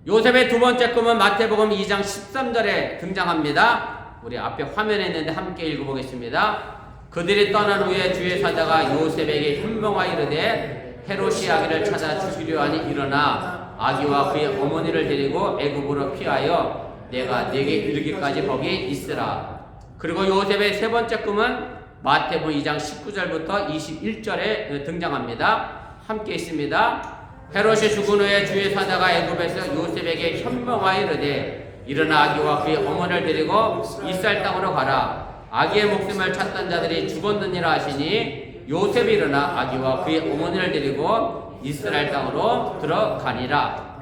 [SPEAKER 2] 요셉의 2번째 꿈은 마태복음 2장 13절에 등장합니다. 우리 앞에 화면에 있는데 함께 읽어보겠습니다. 그들이 떠난 후에 주의 사자가 요셉에게 현명하여 이르되 헤롯이 아기를 찾아 죽이려 하니 일어나 아기와 그의 어머니를 데리고 애굽으로 피하여 내가 네게 이르기까지 거기에 있으라. 그리고 요셉의 3번째 꿈은 마태복음 2장 19절부터 21절에 등장합니다. 함께 있습니다. 헤롯이 죽은 후에 주의 사자가 애굽에서 요셉에게 현명하여 이르되 일어나 아기와 그의 어머니를 데리고 이스라엘 땅으로 가라. 아기의 목숨을 찾던 자들이 죽었느니라 하시니 요셉이 일어나 아기와 그의 어머니를 데리고 이스라엘 땅으로 들어가니라.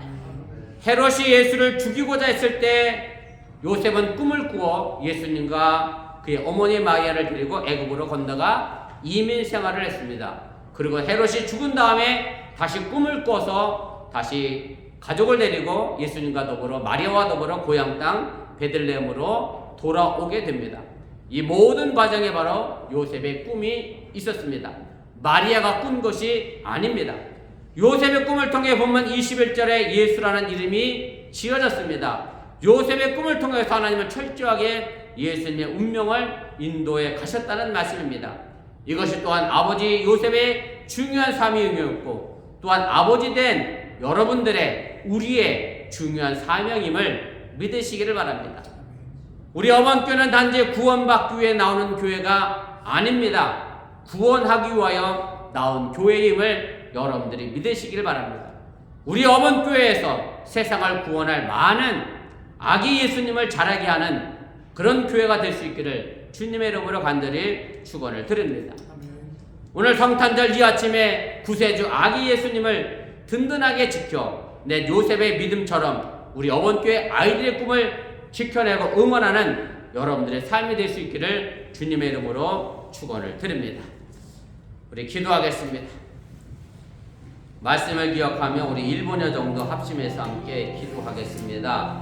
[SPEAKER 2] 헤롯이 예수를 죽이고자 했을 때 요셉은 꿈을 꾸어 예수님과 그의 어머니 마리아를 데리고 애굽으로 건너가 이민 생활을 했습니다. 그리고 헤롯이 죽은 다음에 다시 꿈을 꿔서 다시 가족을 데리고 예수님과 더불어 마리아와 더불어 고향 땅 베들레헴으로 돌아오게 됩니다. 이 모든 과정에 바로 요셉의 꿈이 있었습니다. 마리아가 꾼 것이 아닙니다. 요셉의 꿈을 통해 보면 21절에 예수라는 이름이 지어졌습니다. 요셉의 꿈을 통해서 하나님은 철저하게 예수님의 운명을 인도해 가셨다는 말씀입니다. 이것이 또한 아버지 요셉의 중요한 사명이었고 또한 아버지 된 여러분들의 우리의 중요한 사명임을 믿으시기를 바랍니다. 우리 어번교회는 단지 구원받기 위해 나오는 교회가 아닙니다. 구원하기 위하여 나온 교회임을 여러분들이 믿으시기를 바랍니다. 우리 어번교회에서 세상을 구원할 많은 아기 예수님을 자라게 하는 그런 교회가 될 수 있기를 주님의 이름으로 간절히 축원을 드립니다. 오늘 성탄절 이 아침에 구세주 아기 예수님을 든든하게 지켜 내 요셉의 믿음처럼 우리 어번교회 아이들의 꿈을 지켜내고 응원하는 여러분들의 삶이 될 수 있기를 주님의 이름으로 축원을 드립니다. 우리 기도하겠습니다. 말씀을 기억하며 우리 1분여 정도 합심해서 함께 기도하겠습니다.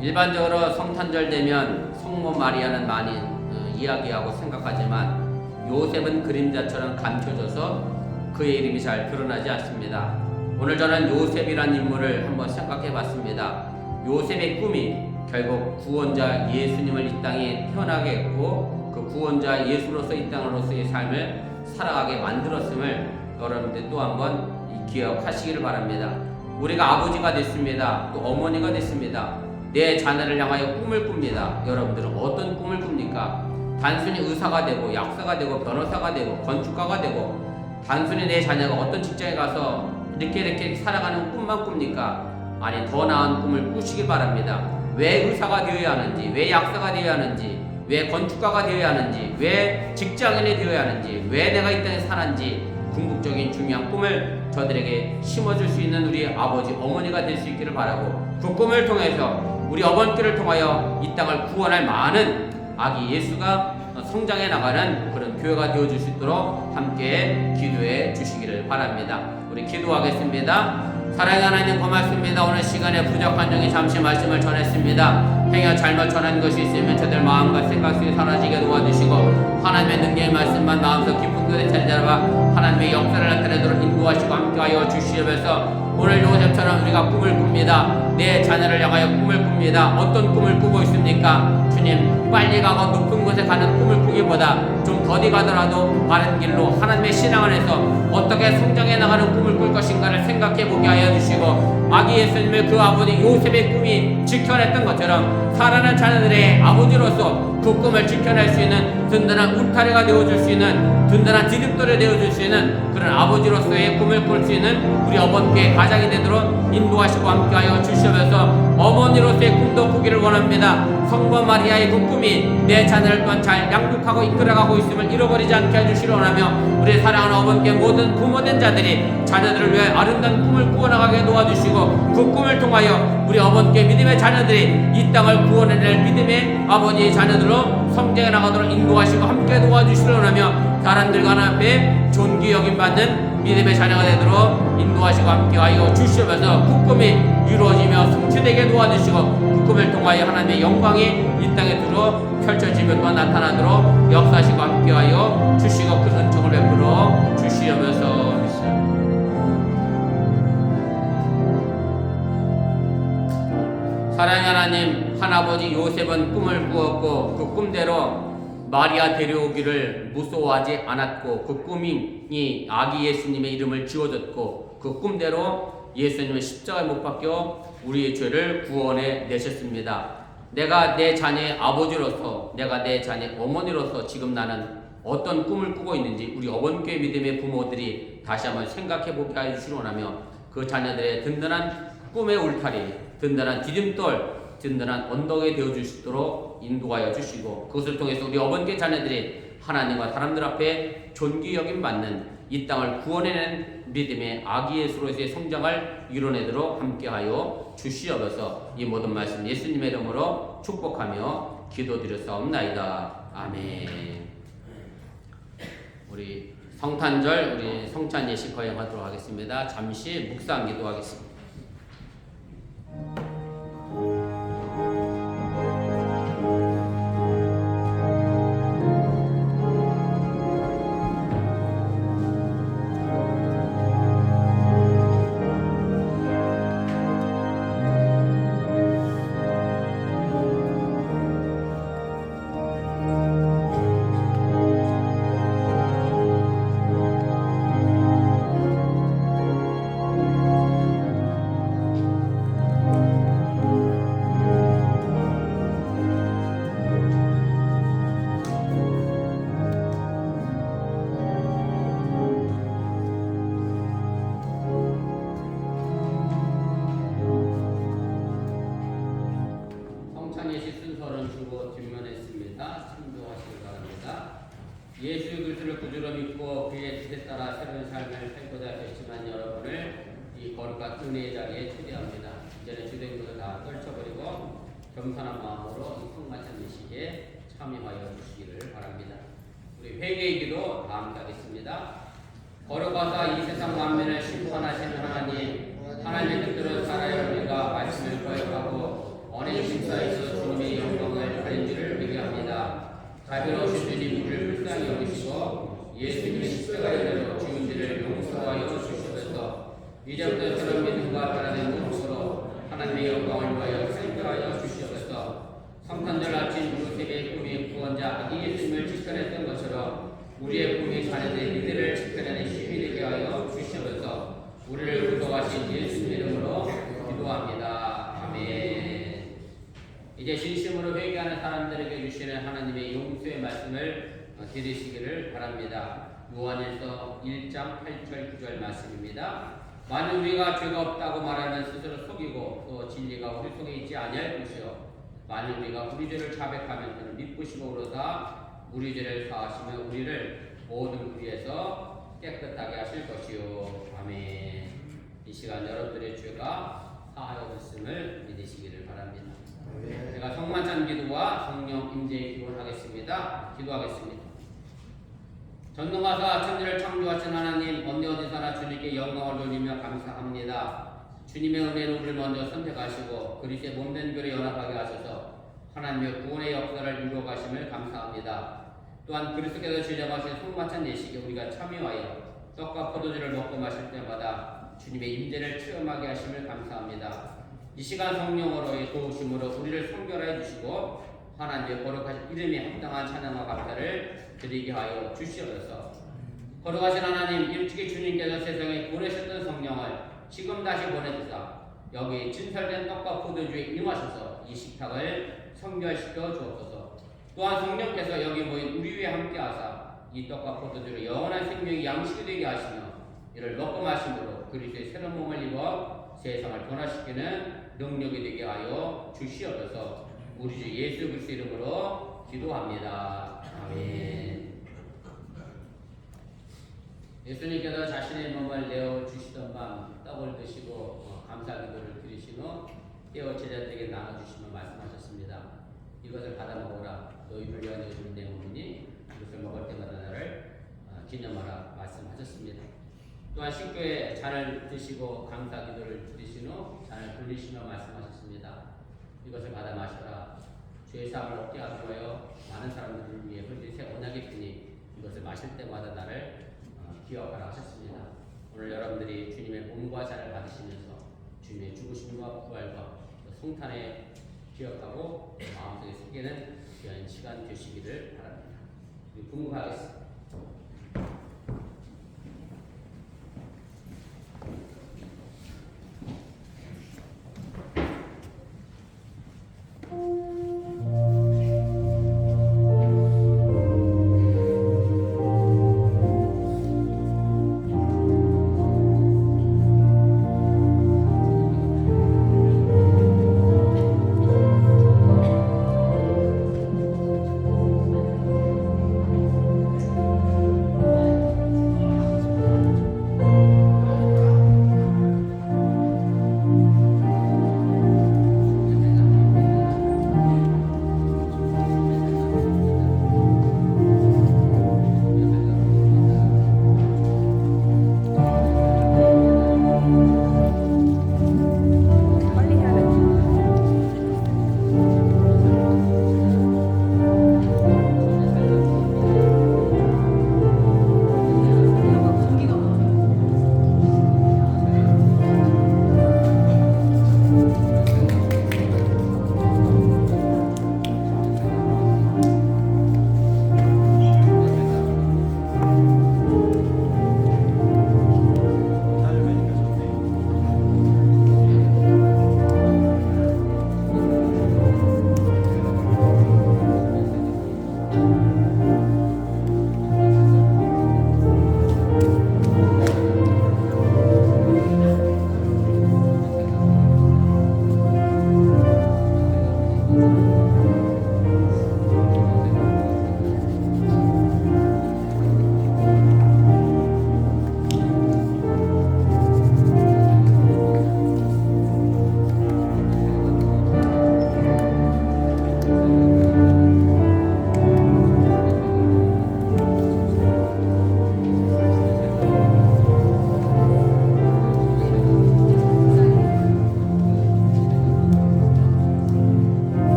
[SPEAKER 2] 일반적으로 성탄절 되면 성모 마리아는 많이 이야기하고 생각하지만 요셉은 그림자처럼 감춰져서 그의 이름이 잘 드러나지 않습니다. 오늘 저는 요셉이란 인물을 한번 생각해 봤습니다. 요셉의 꿈이 결국 구원자 예수님을 이 땅에 태어나게 했고 그 구원자 예수로서 이 땅으로서의 삶을 살아가게 만들었음을 여러분들 또 한번 기억하시기를 바랍니다. 우리가 아버지가 됐습니다. 또 어머니가 됐습니다. 내 자녀를 향하여 꿈을 꿉니다. 여러분들은 어떤 꿈을 꿉니까? 단순히 의사가 되고 약사가 되고 변호사가 되고 건축가가 되고 단순히 내 자녀가 어떤 직장에 가서 이렇게 살아가는 꿈만 꿉니까? 아니 더 나은 꿈을 꾸시기 바랍니다. 왜 의사가 되어야 하는지, 왜 약사가 되어야 하는지, 왜 건축가가 되어야 하는지, 왜 직장인이 되어야 하는지, 왜 내가 이 땅에 사는지 궁극적인 중요한 꿈을 저들에게 심어줄 수 있는 우리 아버지 어머니가 될 수 있기를 바라고 그 꿈을 통해서 우리 어번교를 통하여 이 땅을 구원할 많은 아기 예수가 성장해 나가는 그런 교회가 되어줄 수 있도록 함께 기도해 주시기를 바랍니다. 우리 기도하겠습니다. 사랑하는 하나님 고맙습니다. 오늘 시간에 부족한 중에 잠시 말씀을 전했습니다. 행여 잘못 전한 것이 있으면 저들 마음과 생각 속에 사라지게 도와주시고 하나님의 능력의 말씀만 마음속 깊은 곳에 자리 잡아 하나님의 역사를 나타내도록 인도하시고 함께하여 주시옵소서. 오늘 요셉처럼 우리가 꿈을 꿉니다. 내 자녀를 향하여 꿈을 꿉니다. 어떤 꿈을 꾸고 있습니까? 주님, 빨리 가고 높은 곳에 가는 꿈을 꾸기보다 좀 더디 가더라도 바른 길로 하나님의 신앙 안에서 어떻게 성장해 나가는 꿈을 꿀 것인가를 생각해 보게 하여 주시고 아기 예수님을 그 아버지 요셉의 꿈이 지켜냈던 것처럼 살아난 자녀들의 아버지로서 그 꿈을 지켜낼 수 있는 든든한 울타리가 되어줄 수 있는 든든한 디딤돌이 되어줄 수 있는 그런 아버지로서의 꿈을 꿀 수 있는 우리 어머니의 가장이 되도록 인도하시고 함께하여 주시면서 어머니로서의 꿈도 꾸기를 원합니다. 성모 마리아의 그 꿈이 내 자녀를 또한 잘 양육하고 이끌어가고 있음을 잃어버리지 않게 해주시려 원하며 우리 사랑하는 어머니의 모든 부모된 자들이 자녀들을 위해 아름다운 꿈을 꾸어나가게 도와주시고 그 꿈을 통하여 우리 어머니의 믿음의 자녀들이 이 땅을 구원해낼 믿음의 아버지의 자녀들로 성장해 나가도록 인도하시고 함께 도와주시려 원하며 사람들과 앞에 존귀 여김받는 믿음의 자녀가 되도록 인도하시고 함께하여 주시면서 그 꿈이 이루어지며 성취되게 도와주시고 그 꿈을 통하여 하나님의 영광이 이 땅에 들어 펼쳐지며 또 나타나도록 역사하시고 함께하여 주시고 그 은총을 베풀어 주시면서 믿습니다. 사랑의 하나님, 한아버지 요셉은 꿈을 꾸었고 그 꿈대로 마리아 데려오기를 무서워하지 않았고 그 꿈이 아기 예수님의 이름을 지어줬고 그 꿈대로 예수님의 십자가에 못 박혀 우리의 죄를 구원해 내셨습니다. 내가 내 자녀의 아버지로서 내가 내 자녀의 어머니로서 지금 나는 어떤 꿈을 꾸고 있는지 우리 어번교회 믿음의 부모들이 다시 한번 생각해 보게 하여 주시기 원하며 그 자녀들의 든든한 꿈의 울타리, 든든한 디딤돌, 든든한 언덕이 되어 주시도록 인도하여 주시고 그것을 통해서 우리 어번께 자녀들이 하나님과 사람들 앞에 존귀 여김 받는 이 땅을 구원해낸 믿음의 아기 예수로서의 성장을 이뤄내도록 함께하여 주시옵소서. 이 모든 말씀 예수님의 이름으로 축복하며 기도드렸사옵나이다. 아멘. 우리 성탄절 우리 성찬 예식 거행하도록 하겠습니다. 잠시 묵상 기도하겠습니다. 성찬 예식 순서는 주고 뒷면했습니다. 참조하시기 바랍니다. 예수 그리스도를 구주로 믿고 그의 뜻에 따라 새로운 삶을 살고자 하셨지만 여러분을 이 거룩한 은혜의 자리에 초대합니다. 이제는 주된 것을 다 떨쳐버리고 겸손한 마음으로 이 성찬 예식에 참여하여 주시기를 바랍니다. 우리 회개의 기도 다 함께 하겠습니다. 걸어가사 이 세상 만민을 심판하시는 하나님, 하나님의 뜻대로 살아야 우리가 말씀을 거역하고 언행 심사에서 주님의 영광을 가린 줄을 회개합니다. 자비로우신 주님 우리를 불쌍히 여기시고 예수님의 십자가의 대로 주인들을 용서하여 주시옵소서. 이제부터 저런 믿음과 변화된 모습으로 하나님의 영광을 위하여 살펴하여 주시옵소서. 성탄절 아침 요셉의 꿈이 구원자 아기 예수님을 지켜냈던 것처럼 우리의 꿈이 자녀들의 미래를 지켜내는 힘이 되게 하여 주시옵소서. 우리를 구속하신 예수님의 이름으로 기도합니다. 아멘. 이제 진심으로 회개하는 사람들에게 주시는 하나님의 용서의 말씀을 들으시기를 바랍니다. 요한일서 1장 8절 9절 말씀입니다. 만일 우리가 죄가 없다고 말하면 스스로 속이고 또 진리가 우리 속에 있지 아니할 것이요 만일 우리가 우리 죄를 자백하면 그는 믿으시고 그러사 우리 죄를 사하시며 우리를 모든 불의에서 깨끗하게 하실 것이요. 아멘. 이 시간 여러분들의 죄가 사하여졌음을 믿으시기를 바랍니다. 제가 성만찬 기도와 성령 임재 기도하겠습니다. 기도하겠습니다. 전능하사 천지를 창조하신 하나님, 언제 어디서나 주님께 영광을 돌리며 감사합니다. 주님의 은혜로 우리를 먼저 선택하시고 그리스도의 몸된 교회에 연합하게 하셔서 하나님의 구원의 역사를 이루어 가심을 감사합니다. 또한 그리스도께서 지정하신 성만찬 예식에 우리가 참여하여 떡과 포도주를 먹고 마실 때마다 주님의 임재를 체험하게 하심을 감사합니다. 이 시간 성령으로의 도우심으로 우리를 성결하여 주시고 하나님의 거룩하신 이름에 합당한 찬양과 감사를 드리게 하여 주시옵소서. 거룩하신 하나님, 일찍이 주님께서 세상에 보내셨던 성령을 지금 다시 보내주사 여기 진설된 떡과 포도주에 임하셔서 이 식탁을 성결시켜 주옵소서. 또한 성령께서 여기 모인 우리 위에 함께하사 이 떡과 포도주로 영원한 생명이 양식이 되게 하시며 이를 먹고 마심으로 그리스도의 새로운 몸을 입어 세상을 변화시키는 능력이 되게 하여 주시옵소서. 우리 주 예수 그리스도 이름으로 기도합니다. 아멘. 예수님께서 자신의 몸을 내어 주시던 밤 떡을 드시고 감사 기도를 드리신 후 깨어 제자들에게 나눠 주시며 말씀하셨습니다. 이것을 받아 먹으라. 너희를 위하여 주는 내 몸이니 이것을 먹을 때마다 나를 기념하라 말씀하셨습니다. 또한 식교에 잔을 드시고 감사 기도를 드리신 후 잔을 돌리시며 말씀하셨습니다. 이것을 받아 마셔라. 죄의 사함을 얻게 하기 위하여 많은 사람들을 위해 흘린 새 언약의 피니 이것을 마실 때마다 나를 기억하라 하셨습니다. 오늘 여러분들이 주님의 몸과 잔을 받으시면서 주님의 죽으심과 부활과 성탄에 기억하고 마음속에 새기는 귀한 시간 되시기를 바랍니다. 우리 궁금하겠습니다.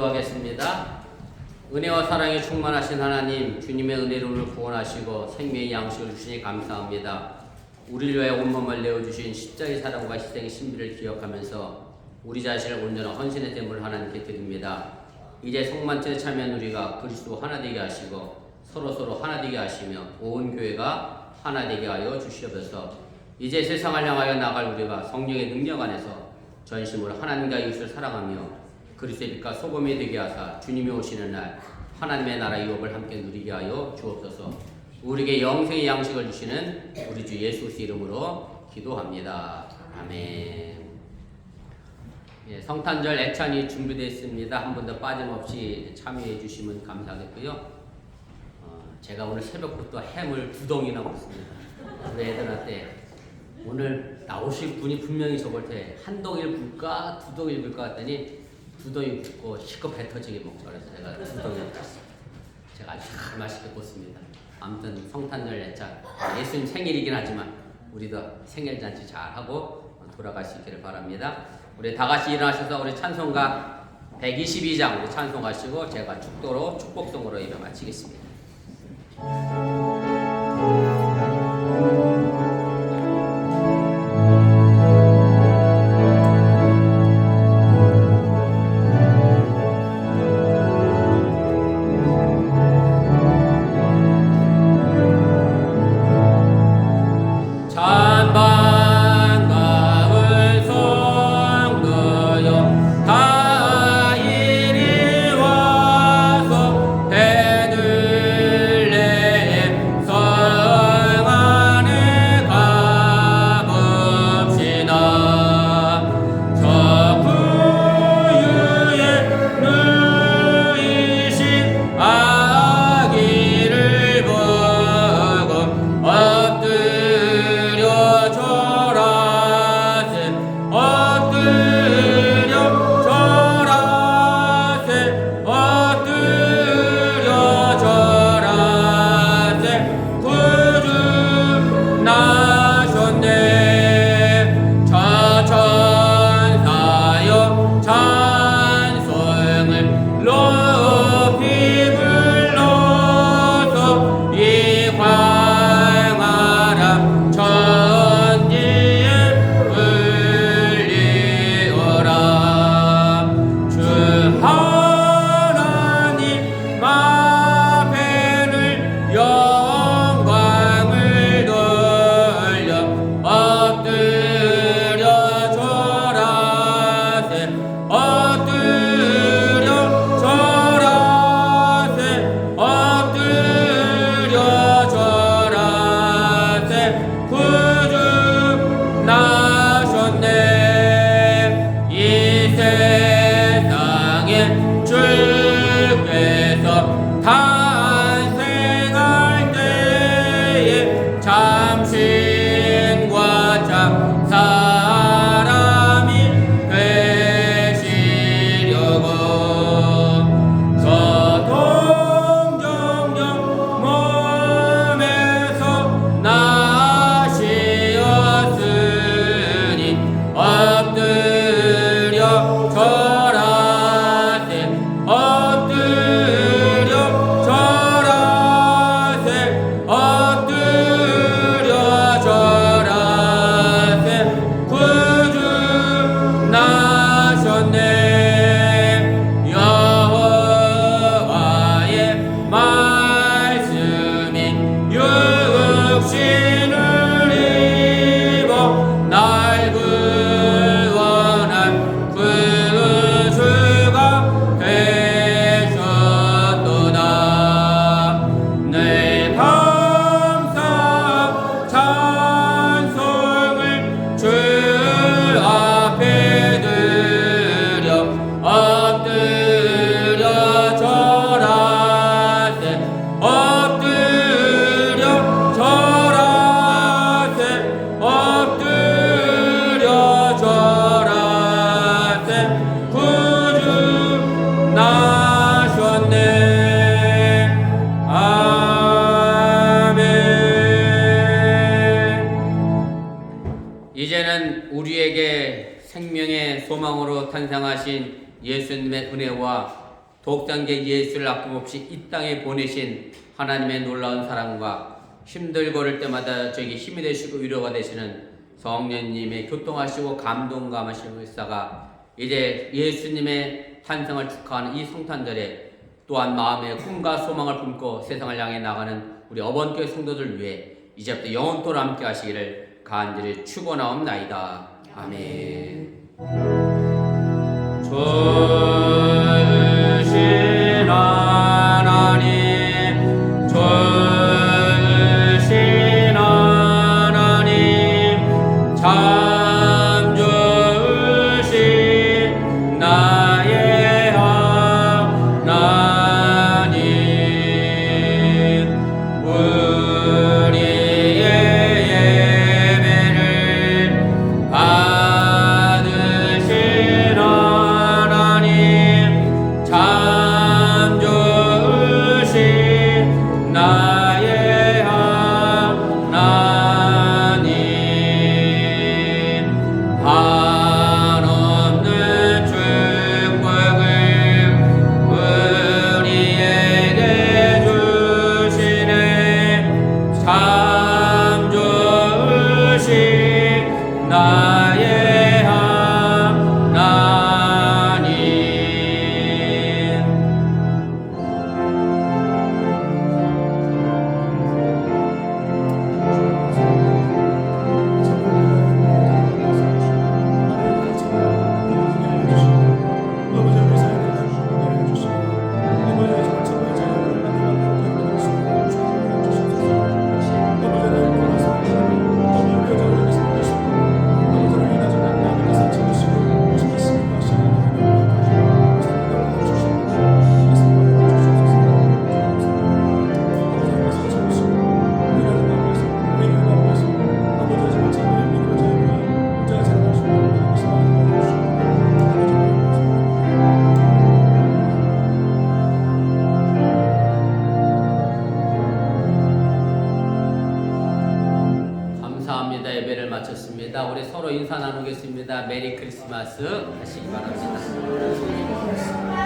[SPEAKER 2] 기도하겠습니다. 은혜와 사랑에 충만하신 하나님, 주님의 은혜로 오늘 구원하시고 생명의 양식을 주시니 감사합니다. 우리를 위하여 온몸을 내어주신 십자가의 사랑과 희생의 신비를 기억하면서 우리 자신을 온전한 헌신의 됨을 하나님께 드립니다. 이제 성만찬에 참여한 우리가 그리스도 하나 되게 하시고 서로 하나 되게 하시며 온 교회가 하나 되게 하여 주시옵소서. 이제 세상을 향하여 나갈 우리가 성령의 능력 안에서 전심으로 하나님과 이웃을 사랑하며 그리스도의 빛과 소금이 되게 하사 주님이 오시는 날 하나님의 나라 유업을 함께 누리게 하여 주옵소서. 우리에게 영생의 양식을 주시는 우리 주 예수 그리스도 이름으로 기도합니다. 아멘. 예, 성탄절 애찬이 준비되어 있습니다. 한 번 더 빠짐없이 참여해 주시면 감사하겠고요. 제가 오늘 새벽부터 햄을 2덩이나 먹습니다. 우리 애들한테 오늘 나오실 분이 분명히 저걸 때 1덩이를 굴까 2덩이를 굴까 했더니 2덩이 굽고 실컷 배 터지게 먹자 그래서 제가 2덩이를 탔어요. 제가 아주 잘 맛있게 꽂습니다. 아무튼 성탄절 애찬 예수님 생일이긴 하지만 우리도 생일잔치 잘하고 돌아갈 수 있기를 바랍니다. 우리 다같이 일어나셔서 우리 찬송가 122장 우리 찬송하시고 제가 축도로 축복송으로 예배 마치겠습니다. 우리에게 생명의 소망으로 탄생하신 예수님의 은혜와 독생자 예수를 아낌없이 이 땅에 보내신 하나님의 놀라운 사랑과 힘들고 를 때마다 저에게 힘이 되시고 위로가 되시는 성령님의 교통하시고 감동감하시는 역사가 이제 예수님의 탄생을 축하하는 이 성탄절에 또한 마음의 꿈과 소망을 품고 세상을 향해 나가는 우리 어번교회 성도들 위해 이제부터 영원토록 함께 하시기를 간절히 축원하옵나이다. 아멘. 주신 하나님, 주신 하나님, 참 주신 나의 하나님, 우리의 예배를 받으신 하나님, 참 주신 나의 하나님, 한없는 축복을 우리에게 주시네. 참 주신 나의 하나님. 감사합니다. 예배를 마쳤습니다. 우리 서로 인사 나누겠습니다. 메리 크리스마스 하시기 바랍니다.